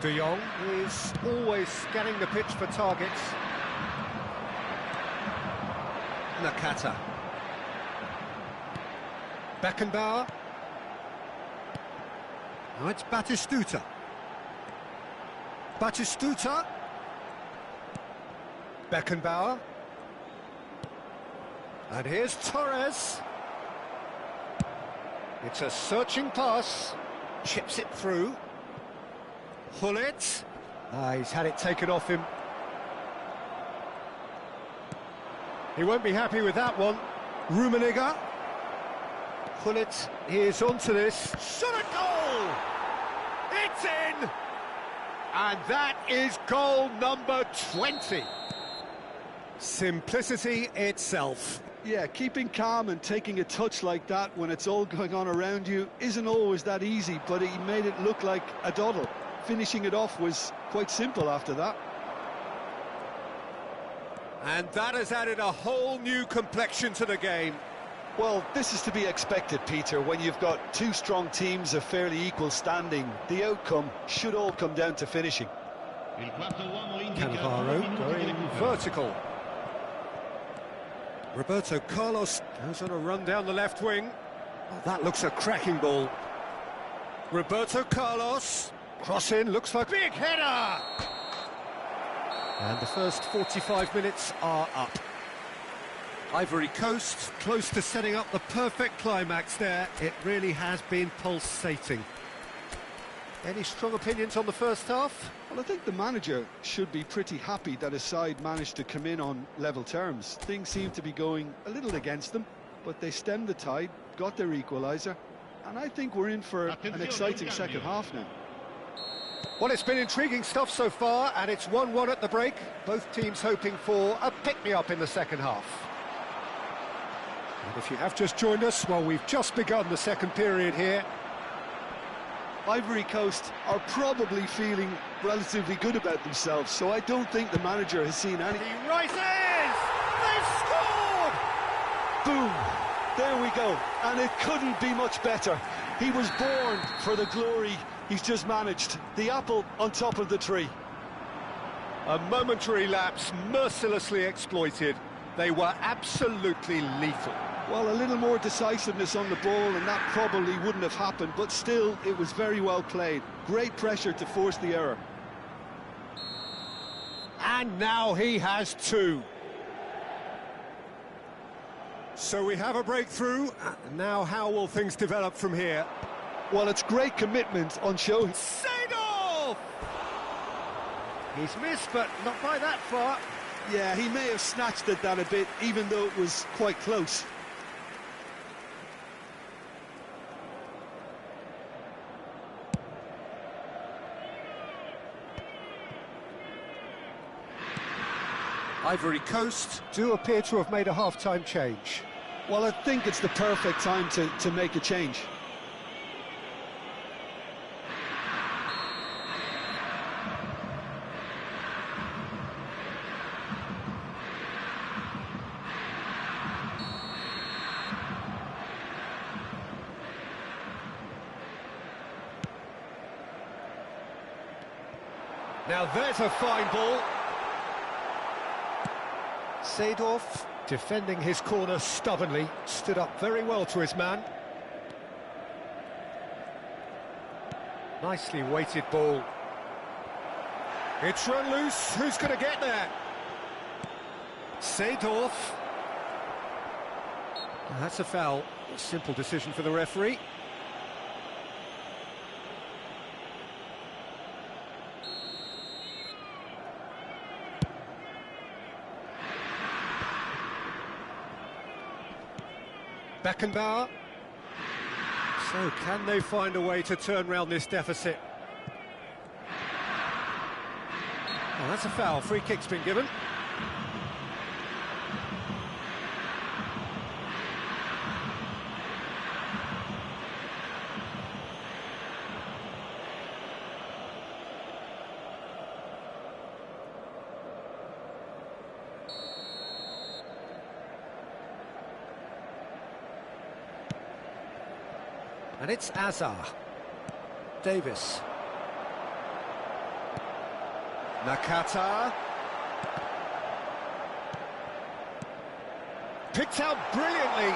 S1: De Jong is always scanning the pitch for targets. Nakata. Beckenbauer. Now it's Batistuta. Batistuta. Beckenbauer. And here's Torres. It's a searching pass. Chips it through. Hullet. He's had it taken off him. He won't be happy with that one. Rummenigge. Hullet is onto this. Shot at goal! It's in! And that is goal number 20. Simplicity itself.
S3: Yeah, keeping calm and taking a touch like that when it's all going on around you isn't always that easy, but he made it look like a doddle. Finishing it off was quite simple after that.
S1: And that has added a whole new complexion to the game.
S3: Well, this is to be expected, Peter, when you've got two strong teams of fairly equal standing. The outcome should all come down to finishing.
S1: Cannavaro going vertical. Roberto Carlos goes on a run down the left wing. Oh, that looks a cracking ball. Roberto Carlos, cross in, looks like big header! And the first 45 minutes are up. Ivory Coast close to setting up the perfect climax there. It really has been pulsating. Any strong opinions on the first half?
S3: Well, I think the manager should be pretty happy that his side managed to come in on level terms. Things seem to be going a little against them, but they stemmed the tide, got their equaliser, and I think we're in for an exciting second half now.
S1: Well, it's been intriguing stuff so far, and it's 1-1 at the break. Both teams hoping for a pick-me-up in the second half. And if you have just joined us, well, we've just begun the second period here.
S3: Ivory Coast are probably feeling relatively good about themselves, so I don't think the manager has seen any...
S1: He rises! They've scored!
S3: Boom! There we go, and it couldn't be much better. He was born for the glory he's just managed. The apple on top of the tree.
S1: A momentary lapse mercilessly exploited. They were absolutely lethal.
S3: Well, a little more decisiveness on the ball and that probably wouldn't have happened, but still, it was very well played. Great pressure to force the error.
S1: And now he has two. So we have a breakthrough. Now how will things develop from here?
S3: Well, it's great commitment on show.
S1: Seedorf! He's missed, but not by that far.
S3: Yeah, he may have snatched at that a bit, even though it was quite close.
S1: Ivory Coast do appear to have made a half-time change.
S3: Well, I think it's the perfect time to make a change.
S1: Now there's a fine ball. Seedorf, defending his corner stubbornly, stood up very well to his man. Nicely weighted ball. It's run loose, who's going to get there? Seedorf. That's a foul, a simple decision for the referee. Beckenbauer. So, can they find a way to turn round this deficit? Oh, that's a foul. Free kick's been given. And it's Azar. Davis. Nakata. Picked out brilliantly.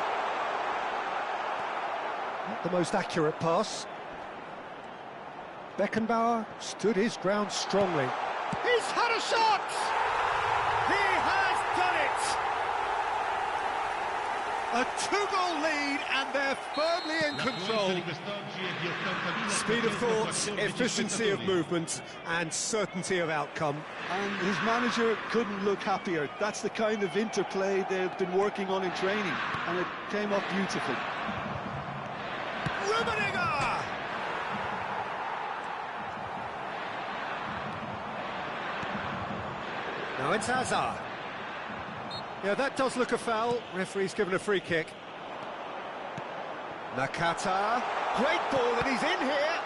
S1: Not the most accurate pass. Beckenbauer stood his ground strongly. He's had a shot! He has done it! A two-goal lead, and they're firmly in control. Speed of thought, efficiency of movement, and certainty of outcome.
S3: And his manager couldn't look happier. That's the kind of interplay they've been working on in training, and it came off beautifully.
S1: Rummenigge! Now it's Hazard. Yeah, that does look a foul. Referee's given a free kick. Nakata. Great ball, and he's in here.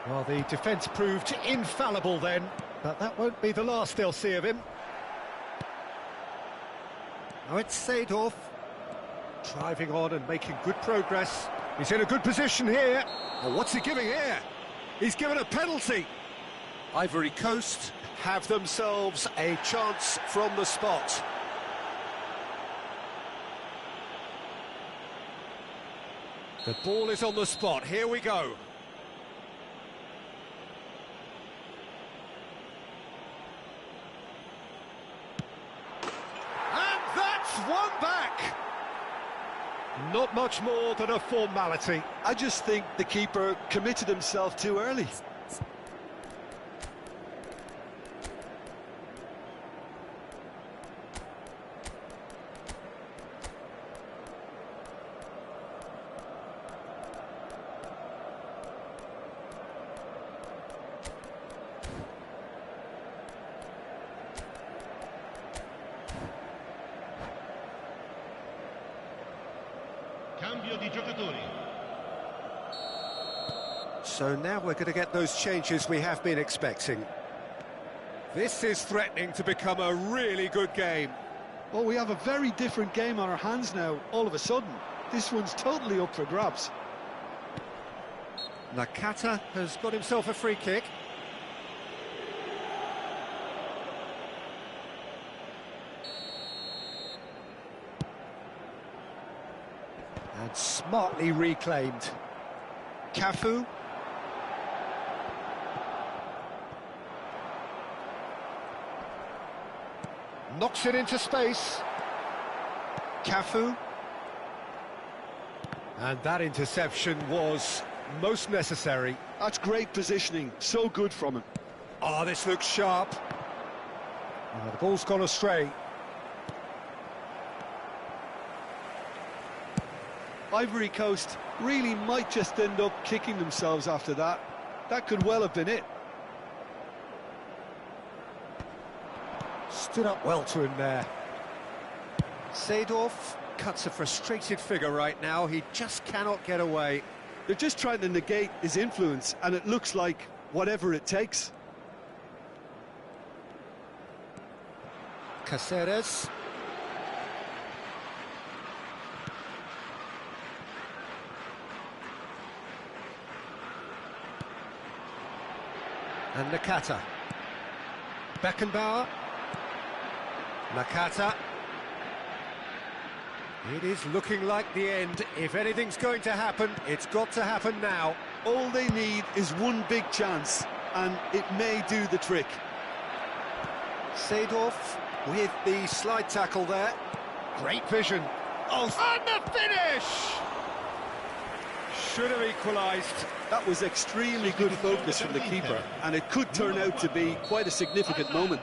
S1: Well, the defence proved infallible then, but that won't be the last they'll see of him. Now it's Seedorf, driving on and making good progress. He's in a good position here. Well, what's he giving here? He's given a penalty. Ivory Coast have themselves a chance from the spot. The ball is on the spot. Here we go. And that's one back. Not much more than a formality.
S3: I just think the keeper committed himself too early.
S2: Cambio di giocatori.
S1: So now we're going to get those changes we have been expecting. This is threatening to become a really good game.
S3: Well, we have a very different game on our hands now, all of a sudden. This one's totally up for grabs.
S1: Nakata has got himself a free kick. And smartly reclaimed. Cafu. Knocks it into space. Cafu. And that interception was most necessary.
S3: That's great positioning, so good from him.
S1: Oh, this looks sharp. Oh, the ball's gone astray.
S3: Ivory Coast really might just end up kicking themselves after that. That could well have been it.
S1: Stood up well to him there. Seedorf cuts a frustrated figure right now. He just cannot get away.
S3: They're just trying to negate his influence, and it looks like whatever it takes.
S1: Caceres. And Nakata. Beckenbauer. Nakata. It is looking like the end. If anything's going to happen, it's got to happen now.
S3: All they need is one big chance, and it may do the trick.
S1: Seedorf with the slide tackle there. Great vision. Oh, and the finish! Should have equalised.
S3: That was extremely good focus from the keeper, and it could turn out to be quite a significant moment.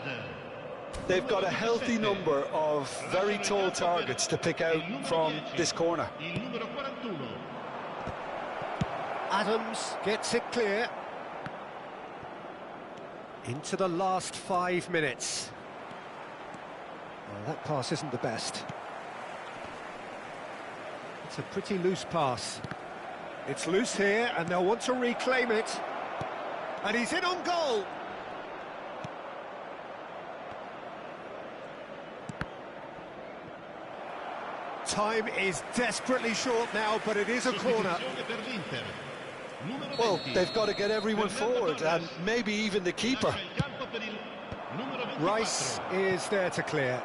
S3: They've got a healthy number of very tall targets to pick out from this corner.
S2: Il numero 41.
S1: Adams gets it clear. Into the last 5 minutes. Well, that pass isn't the best. It's a pretty loose pass. It's loose here, and they'll want to reclaim it. And he's in on goal. Time is desperately short now, but it is a corner.
S2: Sostituzione per l'Inter. Numero
S3: Well,
S2: 20.
S3: they've got to get everyone forward, and maybe even the keeper.
S2: Lascia il campo per il numero 24.
S1: Rice is there to clear.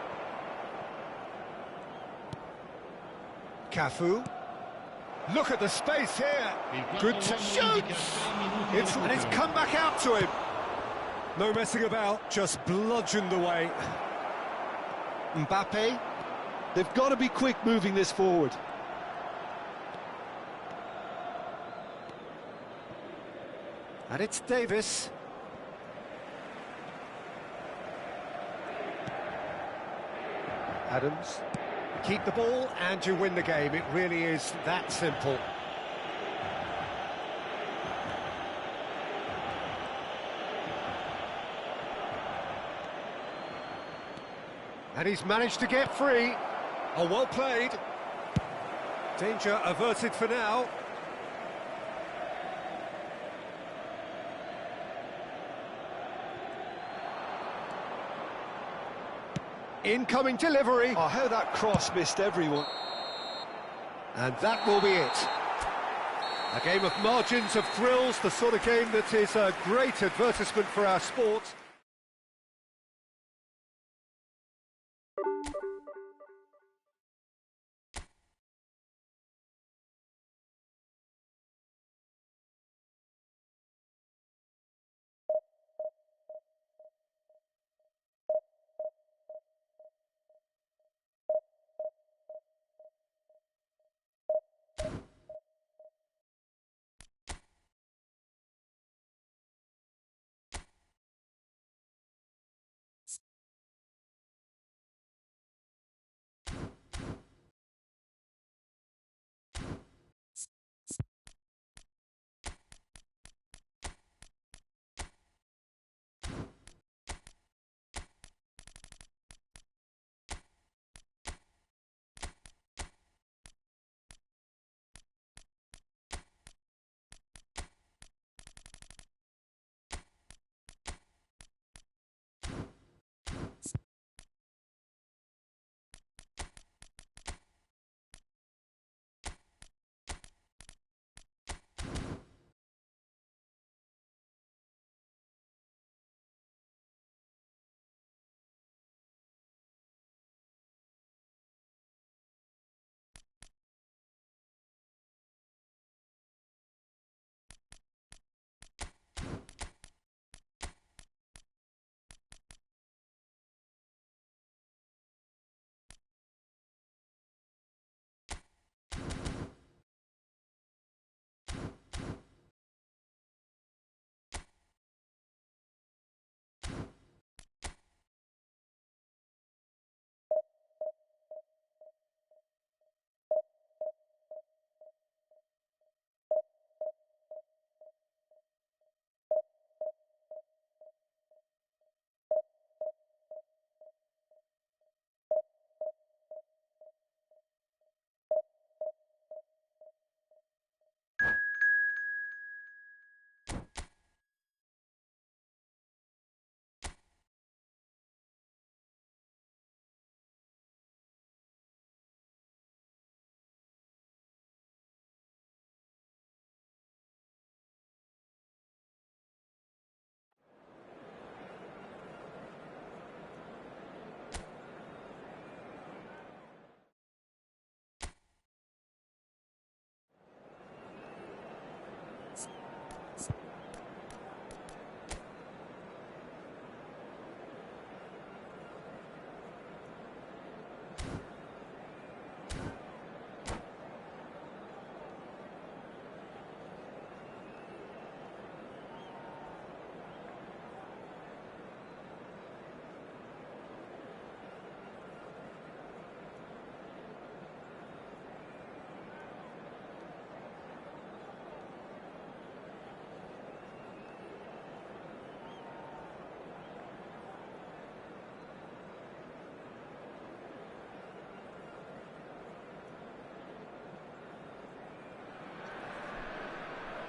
S1: Cafu. Look at the space here. Good to shoot. And it's come back out to him. No messing about, just bludgeoned away. Mbappe.
S3: They've got to be quick moving this forward.
S1: And it's Davis. Adams. Keep the ball and you win the game. It really is that simple. And he's managed to get free. Oh, well played. Danger averted for now. Incoming delivery.
S3: Oh, how that cross missed everyone.
S1: And that will be it. A game of margins, of thrills, the sort of game that is a great advertisement for our sport.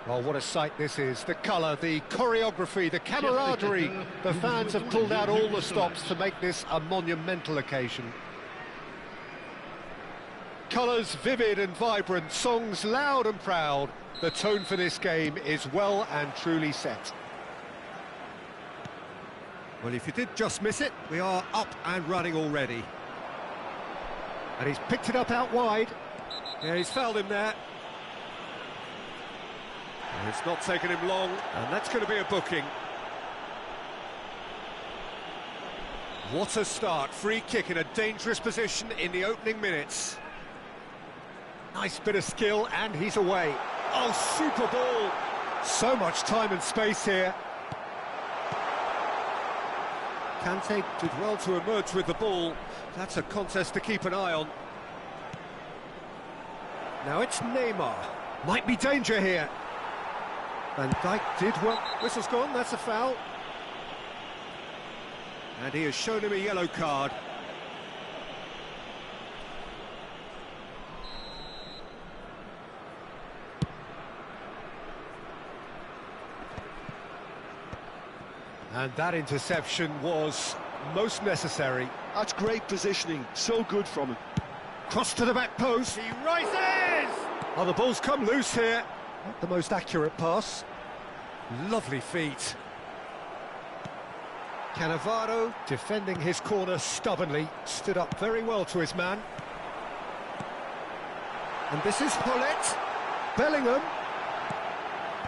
S1: Well, what a sight this is. The colour, the choreography, the camaraderie. The fans have pulled out all the stops to make this a monumental occasion. Colours vivid and vibrant, songs loud and proud. The tone for this game is well and truly set. Well, if you did just miss it, we are up and running already. And he's picked it up out wide. Yeah, he's fouled him there. And it's not taken him long, and that's going to be a booking. What a start. Free kick in a dangerous position in the opening minutes. Nice bit of skill, and he's away. Oh, super ball. So much time and space here. Kante did well to emerge with the ball. That's a contest to keep an eye on. Now it's Neymar. Might be danger here. Van Dijk did well. Whistle's gone, that's a foul. And he has shown him a yellow card. And that interception was most necessary.
S3: That's great positioning, so good from him.
S1: Cross to the back post. He rises! Oh, the ball's come loose here. Not the most accurate pass. Lovely feet. Cannavaro defending his corner stubbornly. Stood up very well to his man. And this is Hullet. Bellingham.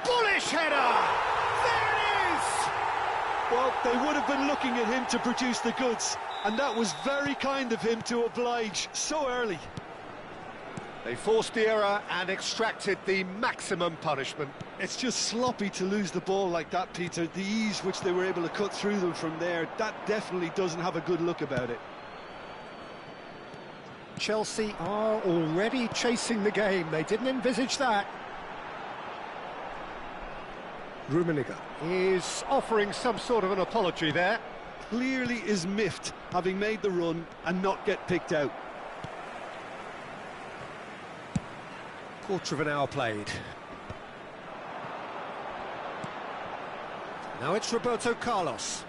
S1: Bullish header! There it is!
S3: Well, they would have been looking at him to produce the goods, and that was very kind of him to oblige so early.
S1: They forced the error and extracted the maximum punishment.
S3: It's just sloppy to lose the ball like that, Peter. The ease which they were able to cut through them from there, that definitely doesn't have a good look about it.
S1: Chelsea are already chasing the game. They didn't envisage that. Rummenigge is offering some sort of an apology there.
S3: Clearly is miffed, having made the run and not get picked out.
S1: Quarter of an hour played. Now it's Roberto Carlos.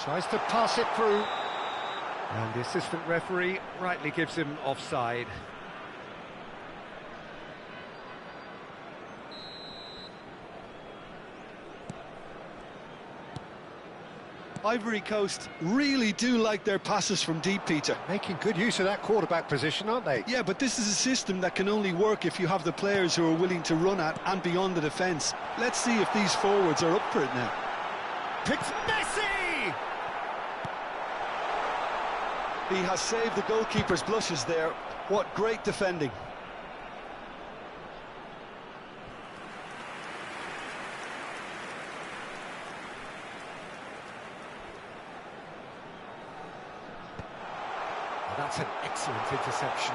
S1: Tries to pass it through. And the assistant referee rightly gives him offside.
S3: Ivory Coast really do like their passes from deep, Peter.
S1: Making good use of that quarterback position, aren't they?
S3: Yeah, but this is a system that can only work if you have the players who are willing to run at and beyond the defence. Let's see if these forwards are up for it now.
S1: Picked Messi!
S3: He has saved the goalkeeper's blushes there. What great defending.
S1: That's an excellent interception.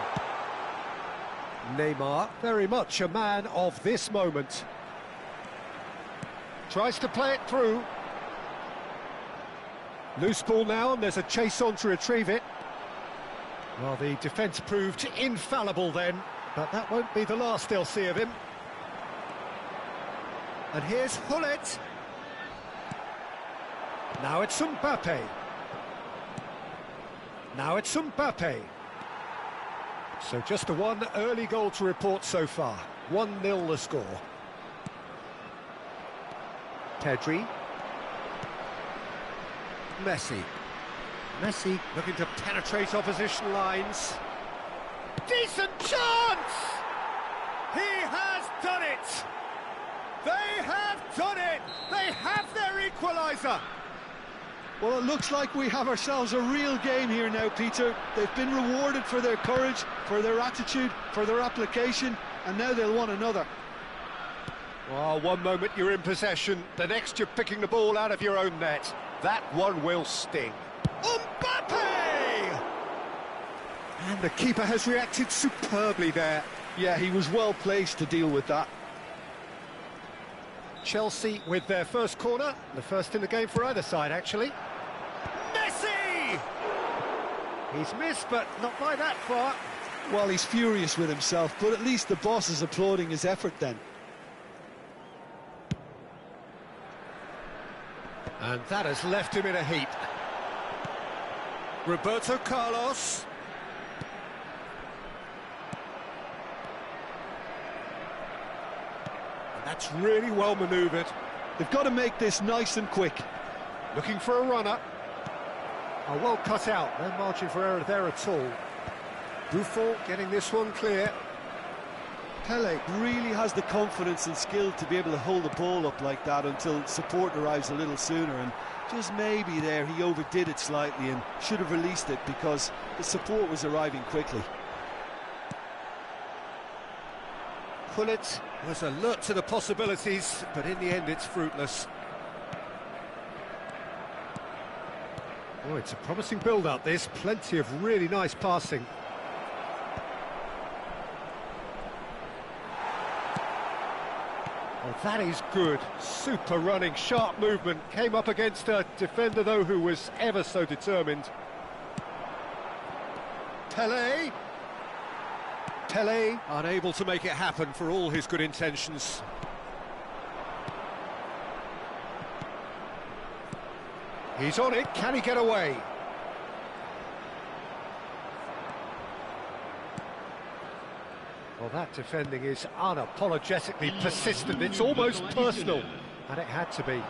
S1: Neymar, very much a man of this moment. Tries to play it through. Loose ball now, and there's a chase on to retrieve it. Well, the defence proved infallible then, but that won't be the last they'll see of him. And here's Hullet. Now it's Mbappe. Now it's Mbappe. So just the one early goal to report so far. 1-0 the score. Pedri. Messi. Messi looking to penetrate opposition lines. Decent chance! He has done it! They have done it! They have their equaliser!
S3: Well, it looks like we have ourselves a real game here now, Peter. They've been rewarded for their courage, for their attitude, for their application, and now they'll want another.
S1: Well, one moment you're in possession, the next you're picking the ball out of your own net. That one will sting. Mbappe! And the keeper has reacted superbly there.
S3: Yeah, he was well placed to deal with that.
S1: Chelsea with their first corner, the first in the game for either side, actually. Messi! He's missed, but not by that far.
S3: Well, he's furious with himself, but at least the boss is applauding his effort then.
S1: And that has left him in a heap. Roberto Carlos. And that's really well manoeuvred.
S3: They've got to make this nice and quick.
S1: Looking for a runner. Oh, well cut out. No margin for error there at all. Buffon getting this one clear. Pele
S3: Really has the confidence and skill to be able to hold the ball up like that until support arrives a little sooner, and just maybe there he overdid it slightly and should have released it because the support was arriving quickly.
S1: Gullit was alert to the possibilities, but in the end it's fruitless. Oh, it's a promising build-up this, plenty of really nice passing. Oh, that is good, super running, sharp movement, came up against a defender though who was ever so determined. Pele unable to make it happen for all his good intentions. He's on it, can he get away? Well, that defending is unapologetically persistent, it's almost personal, and it had to be.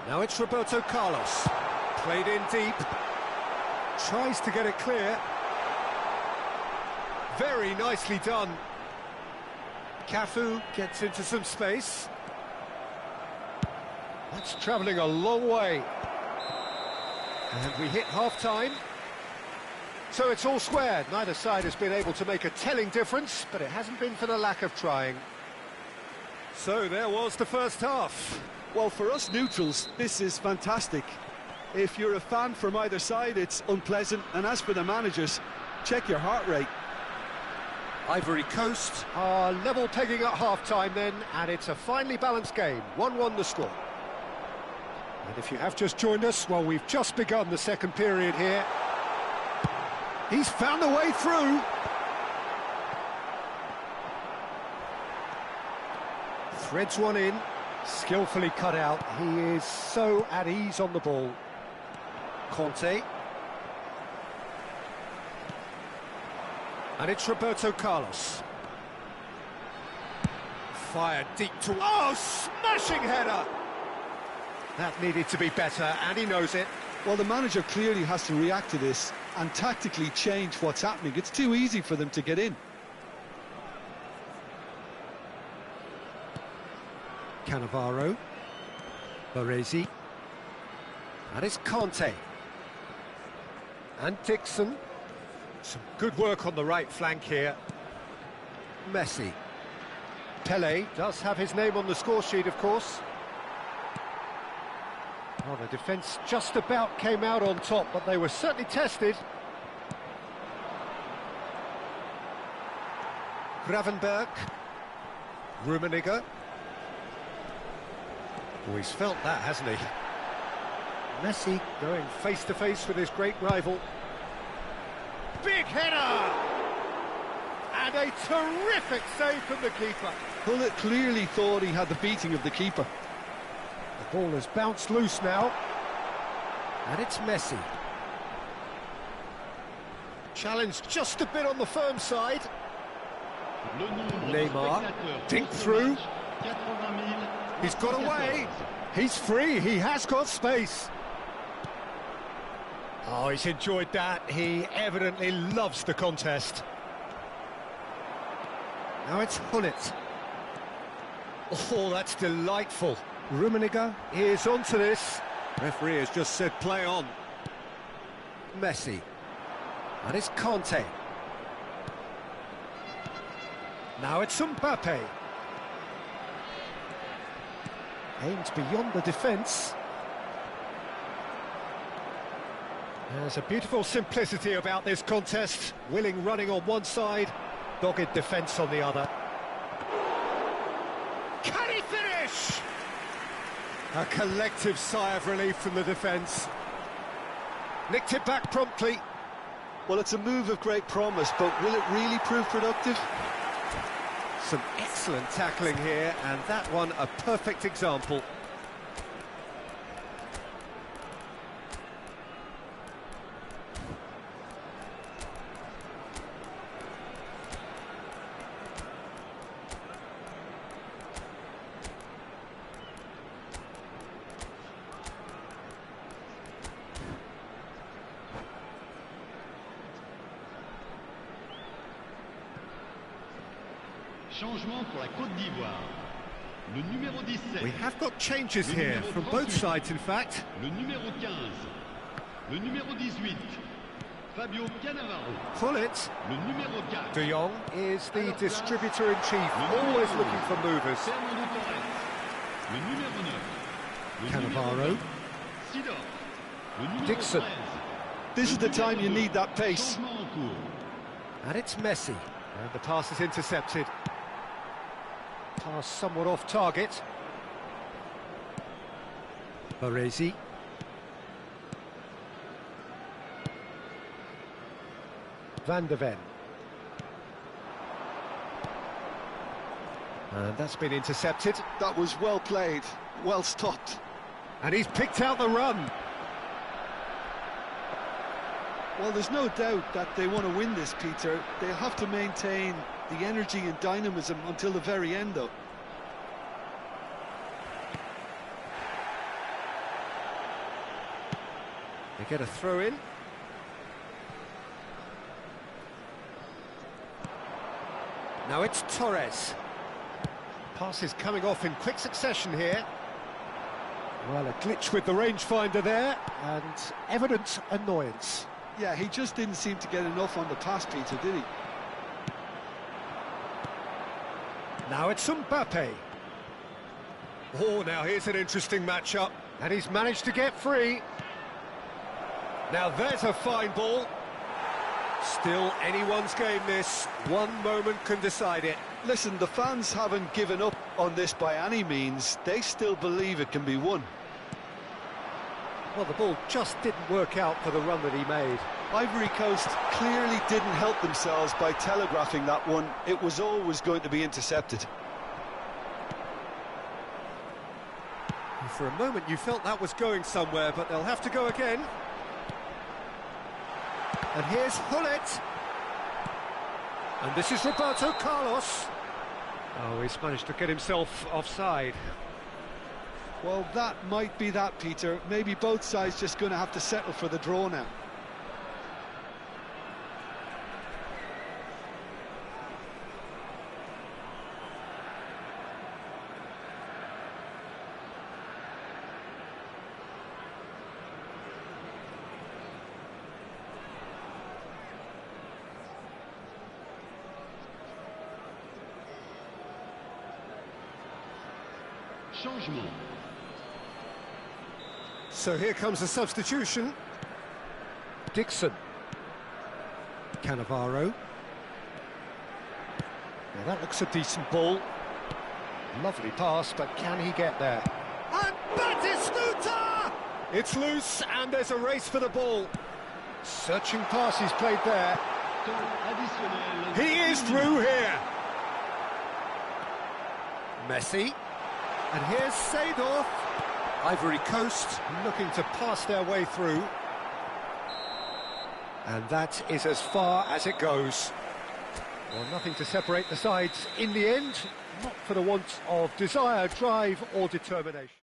S1: Now it's Roberto Carlos, played in deep, tries to get it clear. Very nicely done. Cafu gets into some space. That's travelling a long way. And we hit half-time. So it's all squared. Neither side has been able to make a telling difference, but it hasn't been for the lack of trying. So there was the first half.
S3: Well, for us neutrals, this is fantastic. If you're a fan from either side, it's unpleasant. And as for the managers, check your heart rate.
S1: Ivory Coast are level pegging at half-time then, and it's a finely balanced game. 1-1 the score. And if you have just joined us, well, we've just begun the second period here. He's found a way through. Threads one in, skillfully cut out. He is so at ease on the ball. Conte. And it's Roberto Carlos. Fired deep to... Oh, smashing header! That needed to be better, and he knows it.
S3: Well, the manager clearly has to react to this and tactically change what's happening. It's too easy for them to get in.
S1: Cannavaro. Baresi. And it's Conte. And Dixon. Some good work on the right flank here. Messi. Pele does have his name on the score sheet, of course. Well, the defence just about came out on top, but they were certainly tested. Gravenberg. Rummenigge. Oh, he's felt that, hasn't he? Messi going face-to-face with his great rival. Big header! And a terrific save from the keeper.
S3: Gullit clearly thought he had the beating of the keeper.
S1: The ball has bounced loose now. And it's Messi. Challenged just a bit on the firm side. Neymar, dink through. He's got away. He's free, he has got space. Oh, he's enjoyed that. He evidently loves the contest. Now it's Gullit. Oh, that's delightful. Rummenigge is onto this. Referee has just said play on. Messi. And it's Conte. Now it's Mbappe. Aims beyond the defence. There's a beautiful simplicity about this contest. Willing running on one side, dogged defence on the other. Can he finish? A collective sigh of relief from the defence. Nicked it back promptly.
S3: Well, it's a move of great promise, but will it really prove productive?
S1: Some excellent tackling here, and that one a perfect example.
S2: Changement pour la Côte d'Ivoire. Le numéro 17.
S1: We have got changes here from both sides, in fact.
S2: Le numéro 15. Le numéro 18. Fabio Cannavaro.
S1: Pullet.
S2: Le numéro 4.
S1: De Jong is the distributor-in-chief, always looking for movers.
S2: Fernando Torres. Le numéro 9. Le
S1: Cannavaro.
S2: numéro 20. Sidor. Le numéro
S1: Dixon.
S2: 13.
S3: This is the time you need that pace.
S2: Changement en cours.
S1: And it's Messi. And the pass is intercepted. Pass somewhat off target. Baresi. Van de Ven. And that's been intercepted.
S3: That was well played, well stopped.
S1: And he's picked out the run.
S3: Well, there's no doubt that they want to win this, Peter. They'll have to maintain the energy and dynamism until the very end, though.
S1: They get a throw in. Now it's Torres. Pass is coming off in quick succession here. Well, a glitch with the rangefinder there, and evident annoyance.
S3: Yeah, he just didn't seem to get enough on the pass, Peter, did he?
S1: Now it's Mbappe. Oh, now here's an interesting matchup. And he's managed to get free. Now there's a fine ball. Still anyone's game, this. One moment can decide it.
S3: Listen, the fans haven't given up on this by any means. They still believe it can be won.
S1: Well, the ball just didn't work out for the run that he made.
S3: Ivory Coast clearly didn't help themselves by telegraphing that one. It was always going to be intercepted.
S1: For a moment you felt that was going somewhere, but they'll have to go again. And here's Hullet. And this is Roberto Carlos. Oh, he's managed to get himself offside.
S3: Well, that might be that, Peter. Maybe both sides just going to have to settle for the draw now.
S2: Changement.
S1: So here comes a substitution. Dixon. Cannavaro. Now that looks a decent ball. Lovely pass, but can he get there? And Batistuta! It's loose, and there's a race for the ball. Searching pass he's played there.
S2: Temps additionnel.
S1: He is through here. Messi. And here's Seedorf. Ivory Coast looking to pass their way through. And that is as far as it goes. Well, nothing to separate the sides in the end, not for the want of desire, drive or determination.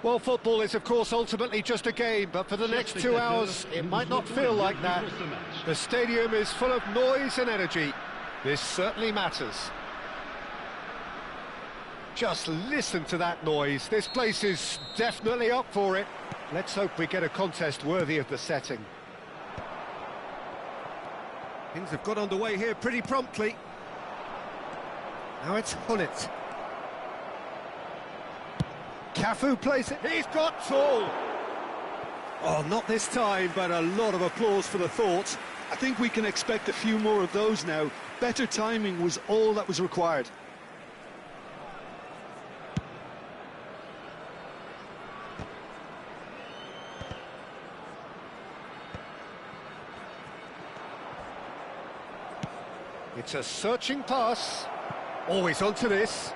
S1: Well, football is, of course, ultimately just a game, but for the next 2 hours, it might not feel like that. The stadium is full of noise and energy. This certainly matters. Just listen to that noise. This place is definitely up for it. Let's hope we get a contest worthy of the setting. Things have got underway here pretty promptly. Now it's Hullet. Cafu plays it. He's got Saul. Oh, not this time, but a lot of applause for the thought.
S3: I think we can expect a few more of those now. Better timing was all that was required.
S1: It's a searching pass. Always onto this.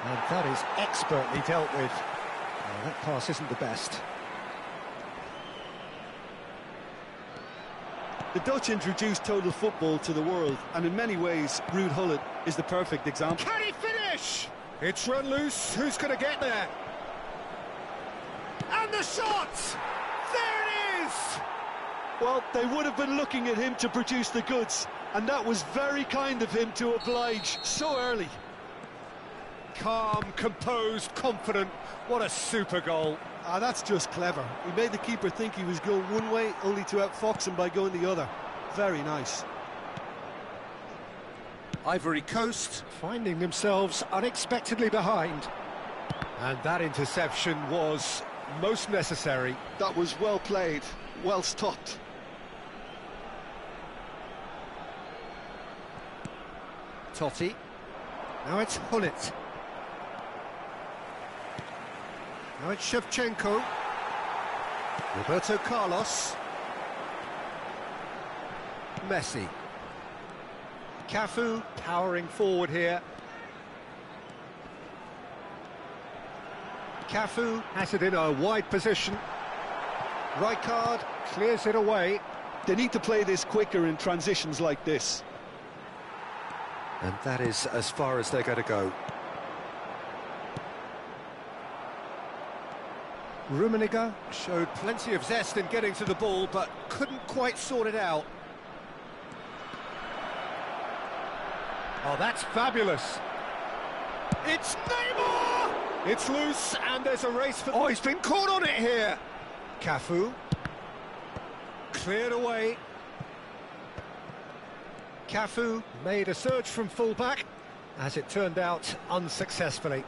S1: And that is expertly dealt with. Oh, that pass isn't the best.
S3: The Dutch introduced total football to the world, and in many ways, Ruud Gullit is the perfect example.
S1: Can he finish? It's run loose. Who's going to get there? And the shot! There it is!
S3: Well, they would have been looking at him to produce the goods, and that was very kind of him to oblige so early.
S1: Calm, composed, confident. What a super goal.
S3: Ah, that's just clever. He made the keeper think he was going one way, only to outfox him by going the other. Very nice.
S1: Ivory Coast finding themselves unexpectedly behind. And that interception was most necessary.
S3: That was well played, well stopped.
S1: Totti. Now it's Hullet. Now it's Shevchenko. Roberto Carlos. Messi. Cafu powering forward here. Cafu has it in a wide position. Rijkaard clears it away.
S3: They need to play this quicker in transitions like this.
S1: And that is as far as they're going to go. Rummenigge showed plenty of zest in getting to the ball, but couldn't quite sort it out. Oh, that's fabulous. It's Neymar! It's loose, and there's a race for... Oh, he's been caught on it here. Cafu. Cleared away. Cafu made a surge from full-back, as it turned out, unsuccessfully.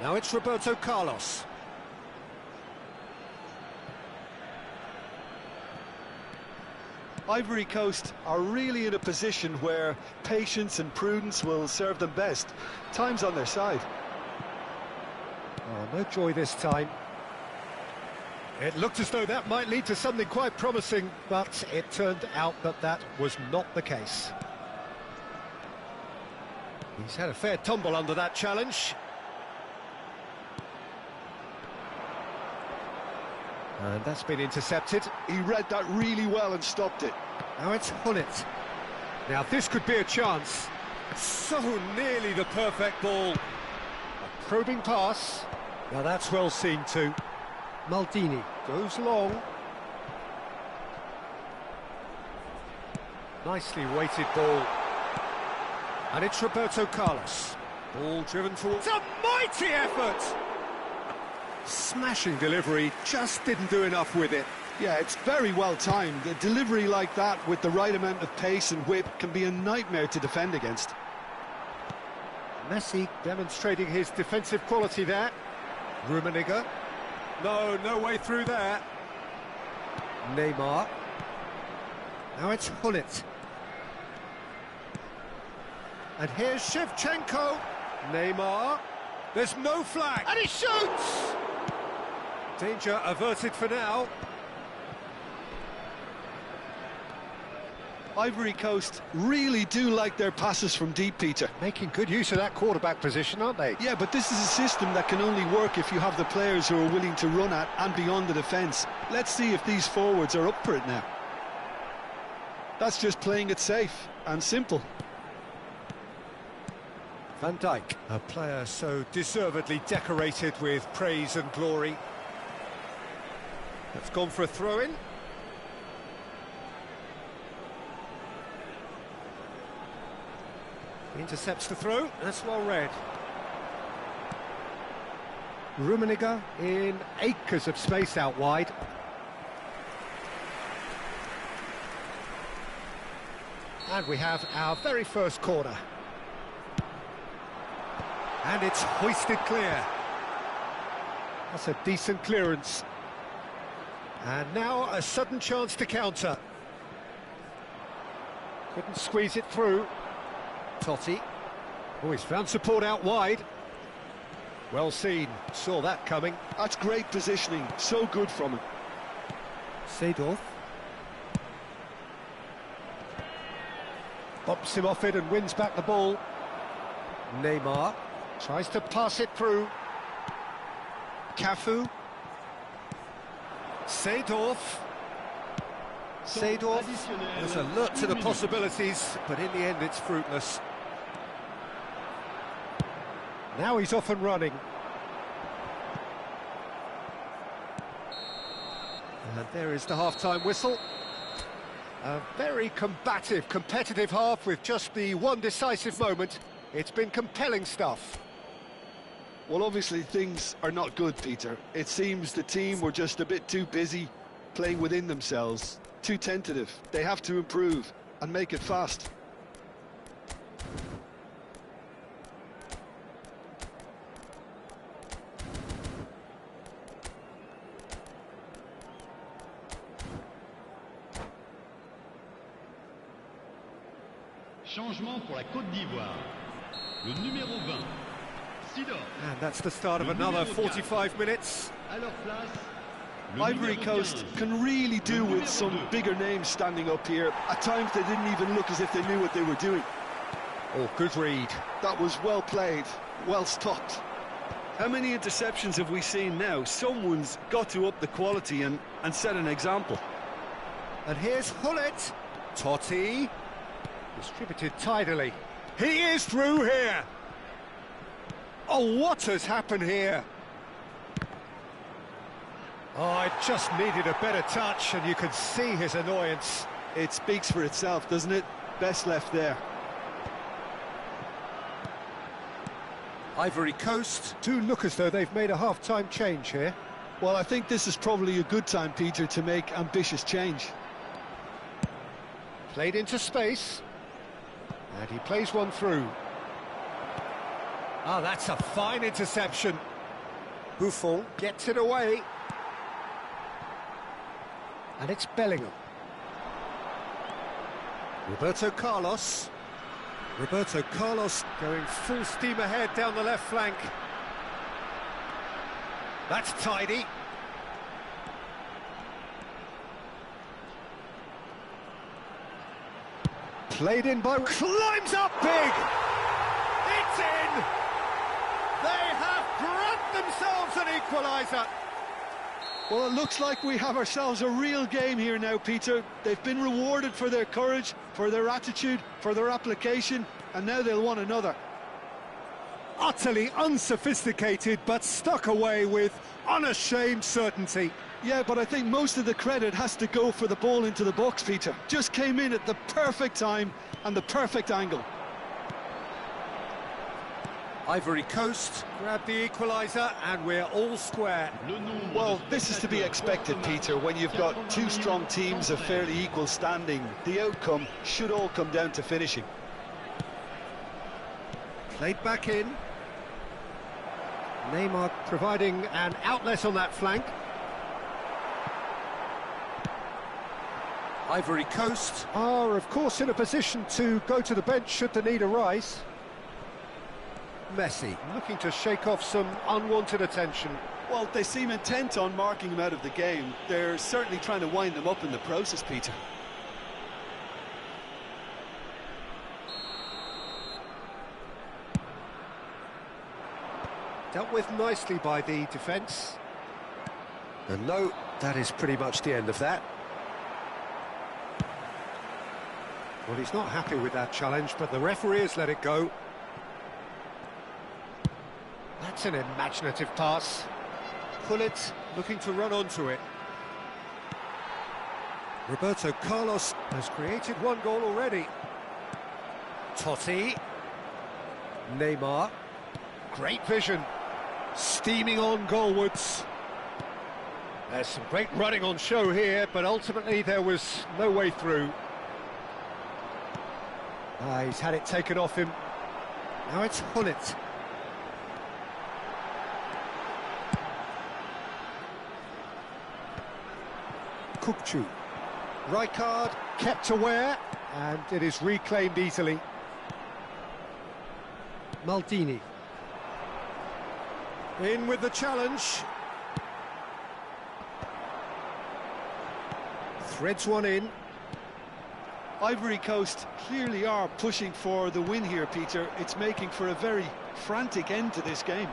S1: Now it's Roberto Carlos.
S3: Ivory Coast are really in a position where patience and prudence will serve them best. Time's on their side.
S1: Oh, no joy this time. It looked as though that might lead to something quite promising, but it turned out that that was not the case. He's had a fair tumble under that challenge. And that's been intercepted.
S3: He read that really well and stopped it.
S1: Now it's Hullet. Now this could be a chance. So nearly the perfect ball. A probing pass. Now that's well seen too. Maldini goes long. Nicely weighted ball. And it's Roberto Carlos. Ball driven towards... It's a mighty effort! Smashing delivery, just didn't do enough with it.
S3: Yeah, it's very well timed. A delivery like that with the right amount of pace and whip can be a nightmare to defend against.
S1: Messi demonstrating his defensive quality there. Rummenigge. No way through there. Neymar. Now it's Hullet. And here's Shevchenko. Neymar. There's no flag. And he shoots! Danger averted for now.
S3: Ivory Coast really do like their passes from deep, Peter.
S1: Making good use of that quarterback position, aren't they?
S3: Yeah, but this is a system that can only work if you have the players who are willing to run at and beyond the defence. Let's see if these forwards are up for it now. That's just playing it safe and simple.
S1: Van Dijk, a player so deservedly decorated with praise and glory. That's gone for a throw-in. Intercepts the throw, that's well read. Rummenigge in acres of space out wide. And we have our very first corner. And it's hoisted clear. That's a decent clearance. And now a sudden chance to counter. Couldn't squeeze it through. Totti. Oh, he's found support out wide. Well seen, saw that coming.
S3: That's great positioning, so good from him.
S1: Seedorf. Bops him off it and wins back the ball. Neymar tries to pass it through. Cafu. Seedorf. Seedorf. There's a look to the possibilities, but in the end it's fruitless. Now he's off and running. And there is the half-time whistle. A very combative, competitive half with just the one decisive moment. It's been compelling stuff.
S3: Well, obviously things are not good, Peter. It seems the team were just a bit too busy playing within themselves, too tentative. They have to improve and make it fast.
S2: Changement pour la Côte d'Ivoire. Le numéro 20, Seedorf.
S1: And that's the start of another 45 minutes.
S2: À leur place, le
S3: Ivory
S2: numéro
S3: Coast
S2: 15.
S3: can really do with some bigger names standing up here. At times they didn't even look as if they knew what they were doing.
S1: Oh, good read.
S3: That was well played, well stopped. How many interceptions have we seen now? Someone's got to up the quality and set an example.
S1: And here's Hullet. Totti. Distributed tidily. He is through here. Oh, what has happened here? Oh, it just needed a better touch, and you could see his annoyance.
S3: It speaks for itself, doesn't it? Best left there.
S1: Ivory Coast do look as though they've made a half-time change here.
S3: Well, I think this is probably a good time, Peter, to make ambitious change.
S1: Played into space. And he plays one through. Ah, that's a fine interception. Buffon gets it away. And it's Bellingham. Roberto Carlos. Roberto Carlos going full steam ahead down the left flank. That's tidy. Played in by... Climbs up big! It's in! They have grabbed themselves an equaliser!
S3: Well, it looks like we have ourselves a real game here now, Peter. They've been rewarded for their courage, for their attitude, for their application, and now they'll want another.
S1: Utterly unsophisticated, but stuck away with unashamed certainty.
S3: Yeah, but I think most of the credit has to go for the ball into the box, Peter. Just came in at the perfect time and the perfect angle.
S1: Ivory Coast grab the equaliser, and we're all square.
S3: Well, this is to be expected, Peter, when you've got two strong teams of fairly equal standing. The outcome should all come down to finishing.
S1: Played back in. Neymar providing an outlet on that flank. Ivory Coast are, of course, in a position to go to the bench should the need arise. Messi looking to shake off some unwanted attention.
S3: Well, they seem intent on marking him out of the game. They're certainly trying to wind him up in the process, Peter.
S1: Dealt with nicely by the defence. And no, that is pretty much the end of that. Well, he's not happy with that challenge, but the referee has let it go. That's an imaginative pass. Pullet looking to run onto it. Roberto Carlos has created one goal already. Totti. Neymar. Great vision. Steaming on goalwards. There's some great running on show here, but ultimately there was no way through. He's had it taken off him. Now it's Hullet. Kukçu. Rijkaard kept aware, and it is reclaimed easily. Maldini. In with the challenge. Threads one in.
S3: Ivory Coast clearly are pushing for the win here, Peter. It's making for a very frantic end to this game.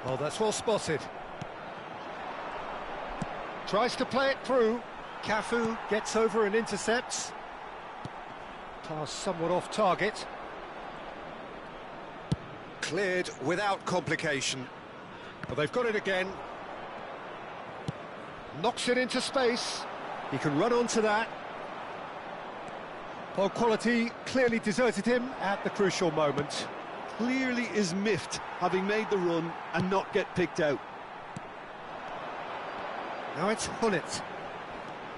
S1: Oh, that's well spotted. Tries to play it through. Cafu gets over and intercepts. Pass somewhat off target. Cleared without complication. Well, they've got it again. Knocks it into space. He can run onto that. Well, quality clearly deserted him at the crucial moment.
S3: Clearly is miffed, having made the run and not get picked out.
S1: Now it's Hullet.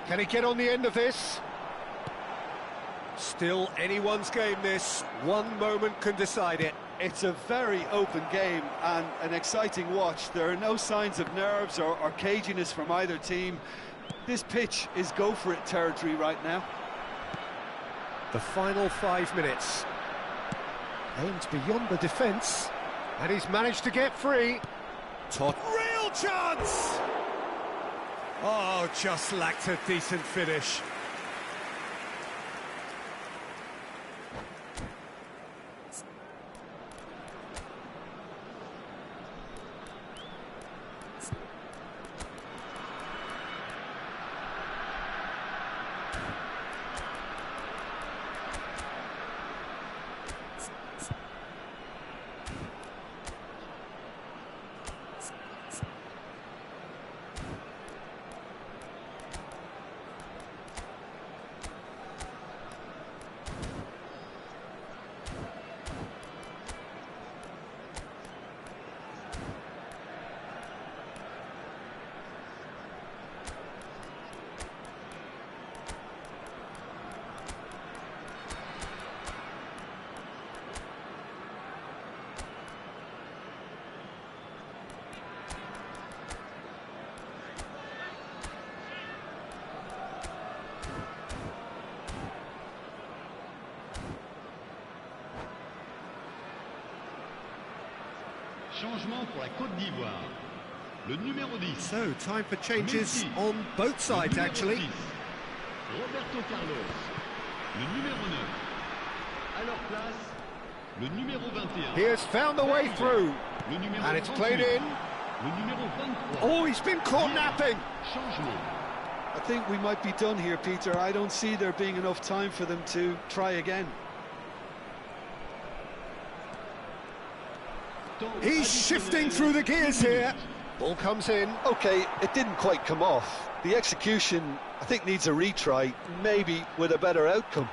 S1: Can he get on the end of this? Still anyone's game, this. One moment can decide it.
S3: It's a very open game and an exciting watch. There are no signs of nerves or caginess from either team. This pitch is go-for-it territory right now.
S1: The final 5 minutes. Aimed beyond the defence, and he's managed to get free. Real chance! Oh, just lacked a decent finish.
S2: Changement pour la Côte d'Ivoire. Le numéro 10.
S1: So, time for changes
S2: Messi.
S1: on both sides,
S2: Le numéro
S1: actually.
S2: 6. Roberto Carlos. Le numéro 9. À leur place, le numéro 21.
S1: He has found the way through,
S2: Le numéro
S1: and it's
S2: 38.
S1: played in.
S2: Le numéro 23.
S1: Oh, he's been caught napping.
S2: Changement.
S3: I think we might be done here, Peter. I don't see there being enough time for them to try again.
S1: He's shifting through the gears here. Ball comes in.
S3: Okay, it didn't quite come off. The execution, I think, needs a retry, maybe with a better outcome.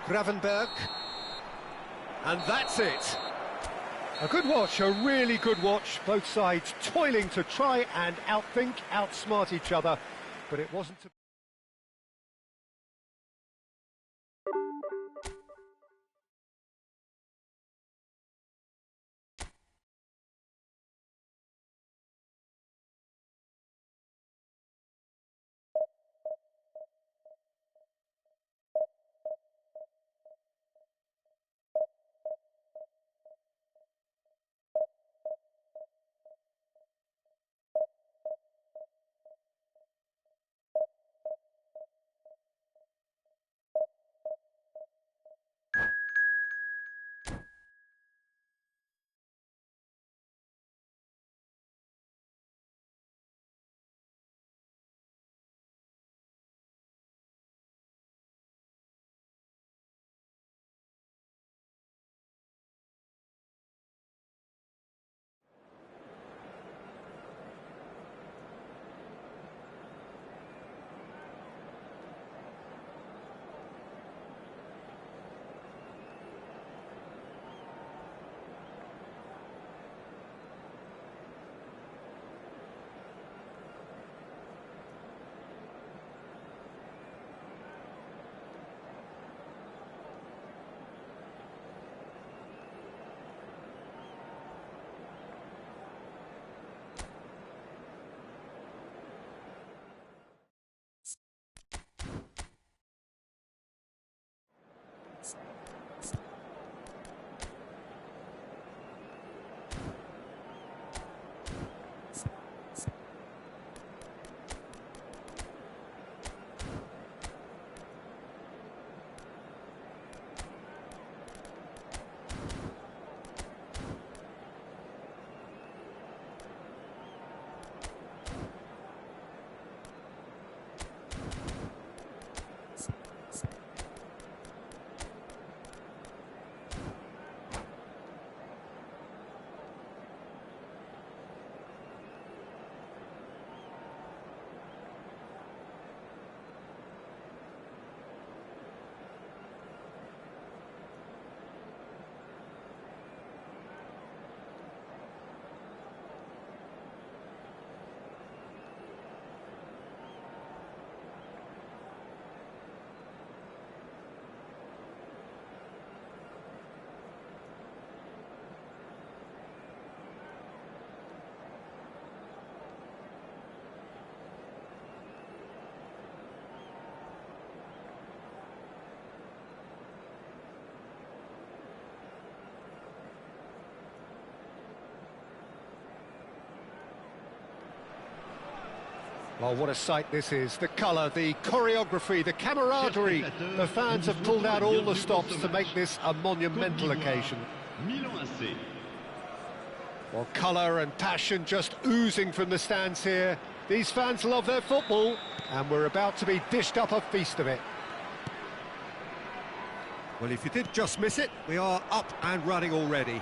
S1: Gravenberg. And that's it. A good watch, a really good watch. Both sides toiling to try and outthink, outsmart each other. But it wasn't to Well, what a sight this is. The colour, the choreography, the camaraderie. The fans have pulled out all the stops to make this a monumental occasion.
S2: Milan AC.
S1: Well, colour and passion just oozing from the stands here. These fans love their football, and we're about to be dished up a feast of it. Well, if you did just miss it, we are up and running already.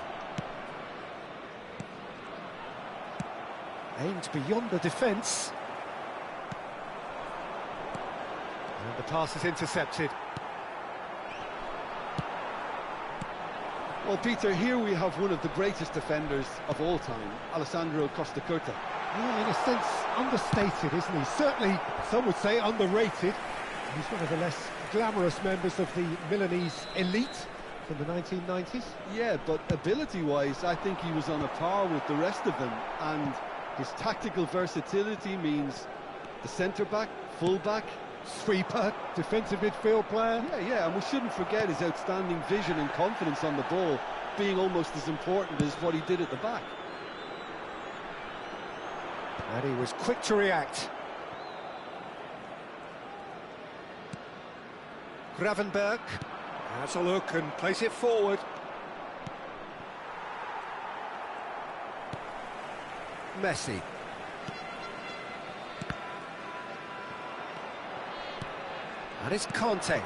S1: Aimed beyond the defence. And the pass is intercepted.
S3: Well, Peter, here we have one of the greatest defenders of all time, Alessandro Costacurta.
S1: Well, in a sense, understated, isn't he? Certainly, some would say underrated. He's one of the less glamorous members of the Milanese elite from the 1990s.
S3: Yeah, but ability-wise, I think he was on a par with the rest of them, and his tactical versatility means the centre-back, full-back,
S1: Sweeper, defensive midfield player.
S3: Yeah, and we shouldn't forget his outstanding vision and confidence on the ball being almost as important as what he did at the back.
S1: And he was quick to react. Gravenberg has a look and plays it forward. Messi. And it's Conte.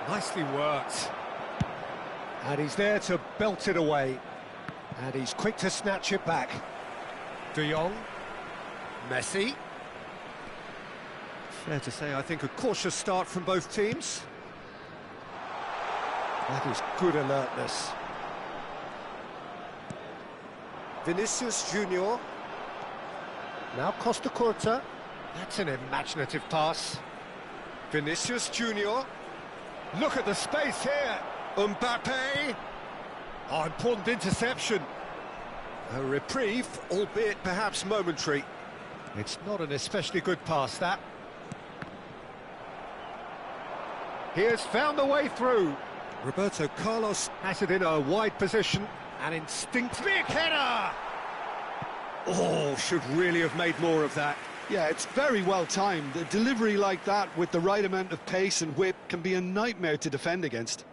S1: Nicely worked. And he's there to belt it away. And he's quick to snatch it back. De Jong. Messi. Fair to say, I think, a cautious start from both teams. That is good alertness. Vinicius Junior. Now Costacurta. That's an imaginative pass. Vinicius Junior. Look at the space here. Mbappe. Oh, important interception. A reprieve, albeit perhaps momentary. It's not an especially good pass, that. He has found the way through. Roberto Carlos has it in a wide position. An instinct. Big header! Oh, should really have made more of that.
S3: Yeah, it's very well timed. A delivery like that with the right amount of pace and whip can be a nightmare to defend against.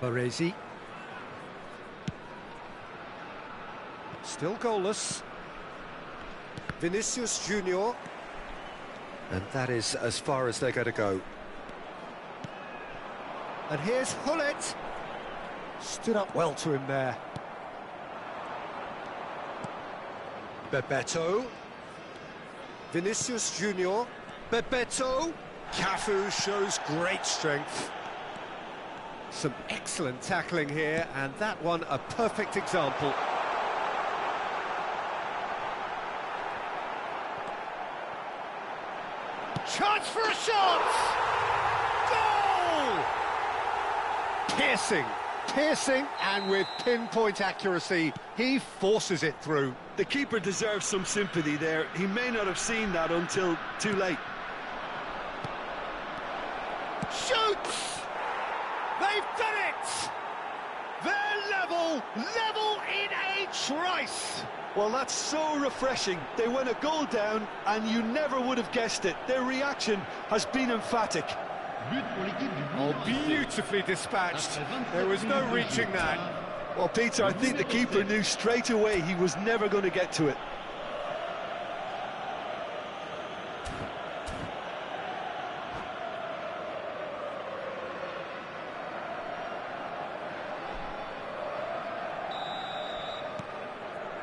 S1: Baresi. Still goalless. Vinicius Junior. And that is as far as they're going to go. And here's Hullet. Stood up well to him there. Bebeto. Vinicius Junior. Bebeto. Cafu shows great strength. Some excellent tackling here, and that one a perfect example. Chance for a shot! Goal! Piercing, and with pinpoint accuracy, he forces it through.
S3: The keeper deserves some sympathy there. He may not have seen that until too late.
S1: Shoots! They've done it! They're level in a trice!
S3: Well, that's so refreshing. They went a goal down, and you never would have guessed it. Their reaction has been emphatic.
S1: Oh, beautifully dispatched. There was no reaching that.
S3: Well, Peter, I think the keeper knew straight away he was never going to get to it.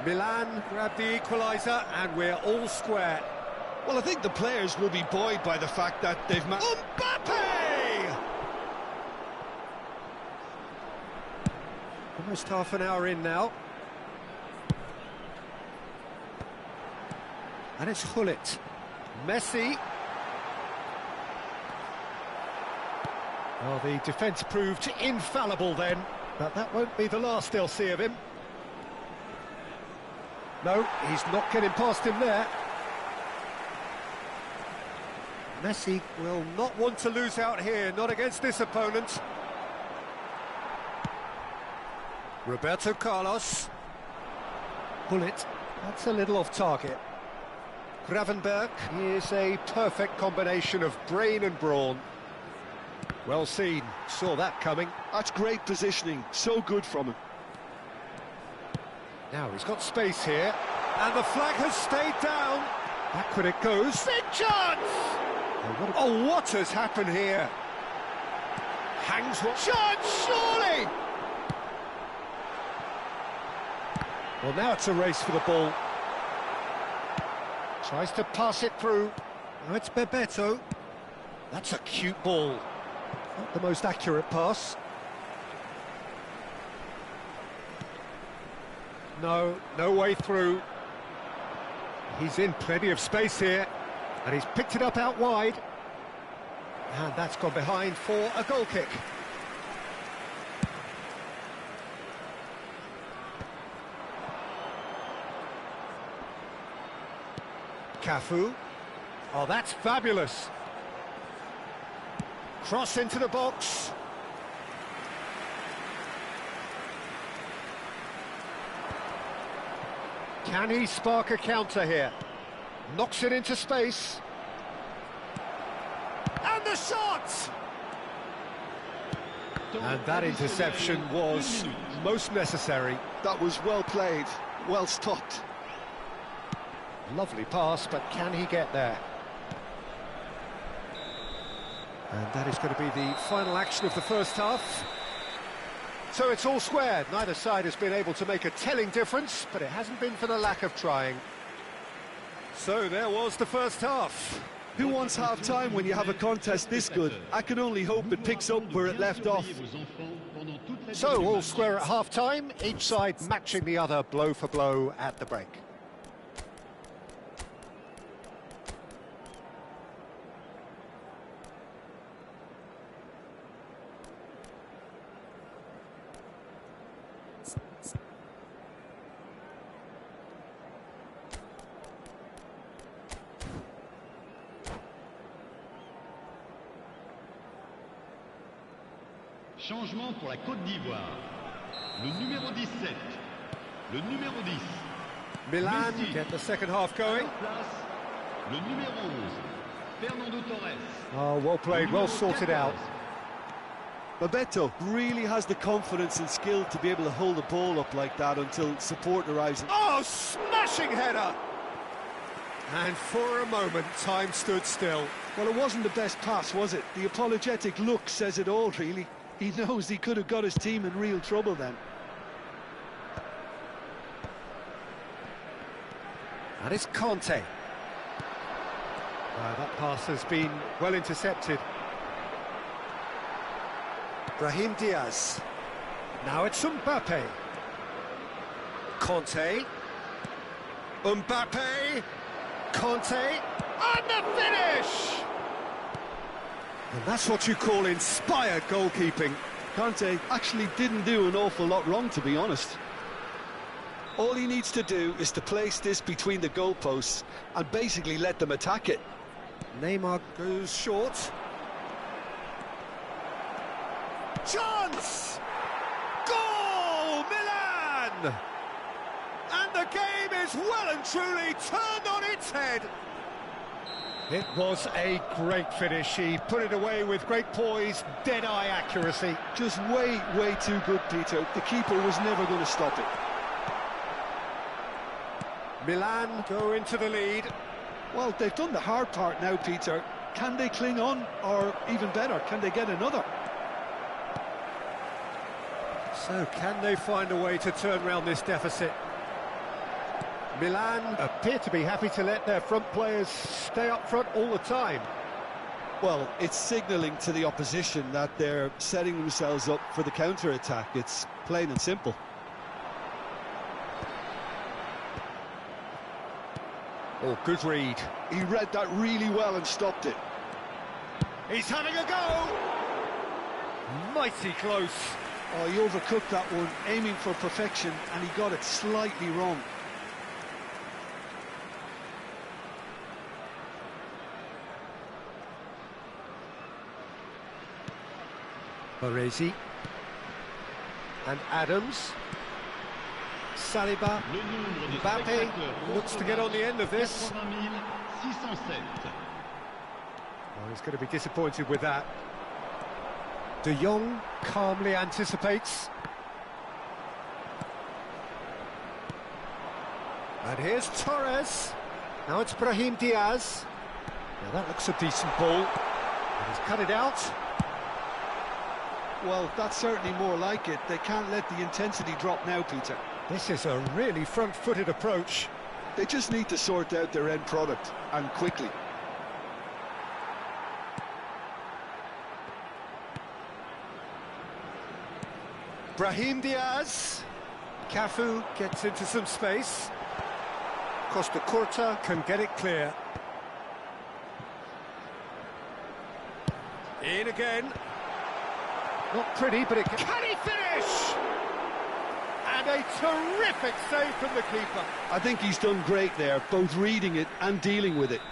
S1: Milan grabbed the equaliser, and we're all square.
S3: Well, I think the players will be buoyed by the fact that they've
S1: Mbappe! Almost half an hour in now. And it's Hullet. Messi. Well, the defence proved infallible then, but that won't be the last they'll see of him. No, he's not getting past him there. Messi will not want to lose out here, not against this opponent. Roberto Carlos. Bullet, that's a little off target. Gravenberg is a perfect combination of brain and brawn. Well seen, saw that coming.
S3: That's great positioning, so good from him.
S1: Now he's got space here, and the flag has stayed down. Backward it goes. Big chance! Oh, what has happened here? Hangs one. Chance, surely! Well, now it's a race for the ball. Tries to pass it through. Now it's Bebeto. That's a cute ball. Not the most accurate pass. No way through. He's in plenty of space here, and he's picked it up out wide. And that's gone behind for a goal kick. Cafu. Oh, that's fabulous. Cross into the box. Can he spark a counter here? Knocks it into space. And the shot! And that interception was most necessary.
S3: That was well played, well stopped.
S1: Lovely pass, but can he get there? And that is going to be the final action of the first half. So it's all squared. Neither side has been able to make a telling difference, but it hasn't been for the lack of trying. So there was the first half.
S3: Who wants half-time when you have a contest this good? I can only hope it picks up where it left off.
S1: So all square at half-time, each side matching the other blow for blow at the break.
S2: Changement pour la Côte d'Ivoire. Le numéro 17. Le numéro 10.
S1: Milan
S2: Messi.
S1: get the second half going.
S2: Place, le numéro 11. Fernando Torres.
S1: Oh, well played, well sorted out.
S3: Bebeto really has the confidence and skill to be able to hold the ball up like that until support arrives.
S1: Oh, smashing header! And for a moment, time stood still.
S3: Well, it wasn't the best pass, was it? The apologetic look says it all, really. He knows he could have got his team in real trouble then.
S1: And it's Conte. That pass has been well intercepted. Brahim Diaz. Now it's Mbappe. Conte. Mbappe. Conte. And the finish! And that's what you call inspired goalkeeping.
S3: Conte actually didn't do an awful lot wrong, to be honest. All he needs to do is to place this between the goalposts and basically let them attack it.
S1: Neymar goes short. Chance! Goal! Milan! And the game is well and truly turned on its head. It was a great finish. He put it away with great poise, dead-eye accuracy.
S3: Just way too good, Peter. The keeper was never going to stop it.
S1: Milan go into the lead.
S3: Well, they've done the hard part now, Peter. Can they cling on, or even better, can they get another?
S1: So can they find a way to turn around this deficit? Milan appear to be happy to let their front players stay up front all the time.
S3: Well, it's signalling to the opposition that they're setting themselves up for the counter-attack. It's plain and simple.
S1: Oh, good read.
S3: He read that really well and stopped it.
S1: He's having a go! Mighty close.
S3: Oh, he overcooked that one, aiming for perfection, and he got it slightly wrong.
S1: Baresi. And Adams. Saliba. Mbappe looks to get on the end of this.
S2: 80 607.
S1: Oh, he's going to be disappointed with that. De Jong calmly anticipates. And here's Torres. Now it's Brahim Diaz. Now that looks a decent ball. And he's cut it out.
S3: Well, that's certainly more like it. They can't let the intensity drop now, Peter.
S1: This is a really front-footed approach.
S3: They just need to sort out their end product, and quickly.
S1: Brahim Diaz. Cafu gets into some space. Costa Curta can get it clear. In again. Not pretty, but it can... Can he finish? And a terrific save from the keeper.
S3: I think he's done great there, both reading it and dealing with it.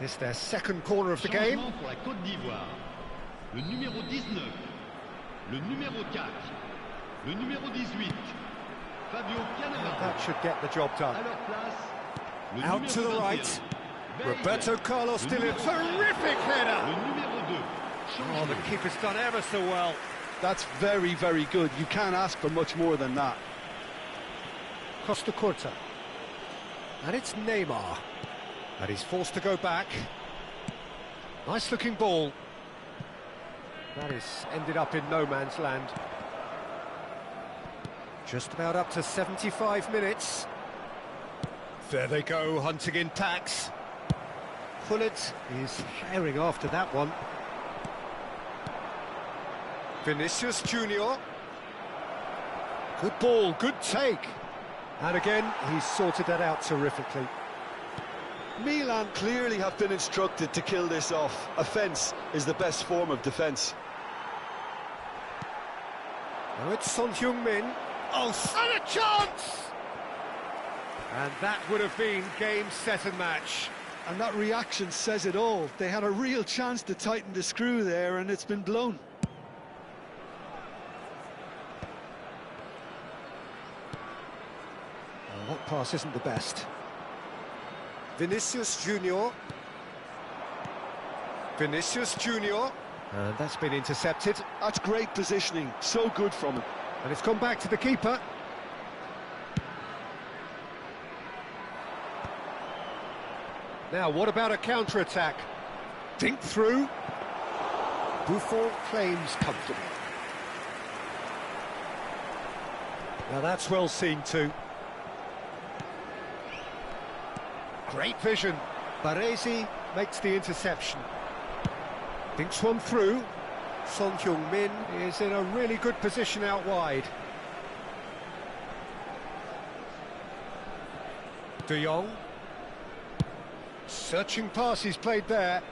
S1: It's their second corner of the game.
S2: Changement pour la Côte d'Ivoire. Le numéro 19, le numéro 4, le numéro 18, Fabio Cannavaro.
S1: That should get the job done.
S2: À leur place, le
S1: Out
S2: numéro
S1: to the
S2: 21,
S1: right.
S2: Bailey.
S1: Roberto Carlos
S2: Le
S1: still in.
S2: numéro
S1: Terrific header!
S2: Le numéro 2,
S1: Oh, the
S2: changement.
S1: keeper's done ever so well.
S3: That's very, very good. You can't ask for much more than that.
S1: Costa Curta. And it's Neymar. And he's forced to go back. Nice looking ball. That is ended up in no man's land. Just about up to 75 minutes. There they go, hunting in packs. Pullet is herring after that one. Vinicius Junior. Good ball, good take. And again, he's sorted that out terrifically.
S3: Milan clearly have been instructed to kill this off. Offence is the best form of defence.
S1: Now it's Son Heung-min. Oh, and a chance! And that would have been game, set and match.
S3: And that reaction says it all. They had a real chance to tighten the screw there, and it's been blown.
S1: Oh, that pass isn't the best. Vinicius Junior. Vinicius Junior. And that's been intercepted.
S3: That's great positioning. So good from him.
S1: And it's gone back to the keeper. Now, what about a counter-attack? Dink through. Buffon claims comfortably. Now that's well seen too. Great vision. Baresi makes the interception. Dinks one through. Son Heung-min is in a really good position out wide. De Jong. Searching passes played there.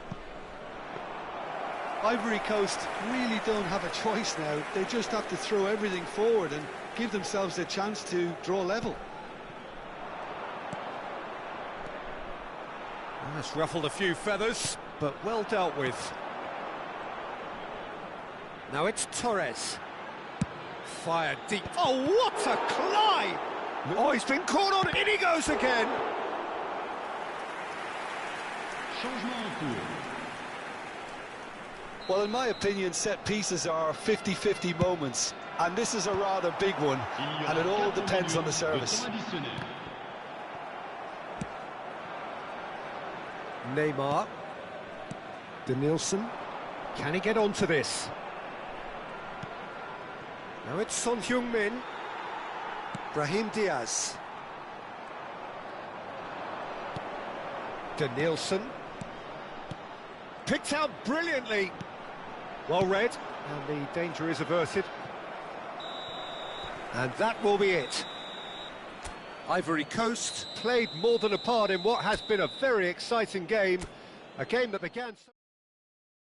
S3: Ivory Coast really don't have a choice now. They just have to throw everything forward and give themselves a chance to draw level.
S1: That's ruffled a few feathers, but well dealt with. Now it's Torres. Fired deep. Oh, what a collide! Oh, he's been caught on. In he goes again.
S2: Changement en cours.
S3: Well, in my opinion, set pieces are 50-50 moments, and this is a rather big one, and it all depends on the service.
S1: Neymar. Denilson. Can he get onto this? Now it's Son Heung-min.
S3: Brahim Diaz.
S1: Denilson. Picked out brilliantly. Well read, and the danger is averted. And that will be it. Ivory Coast played more than a part in what has been a very exciting game. A game that began...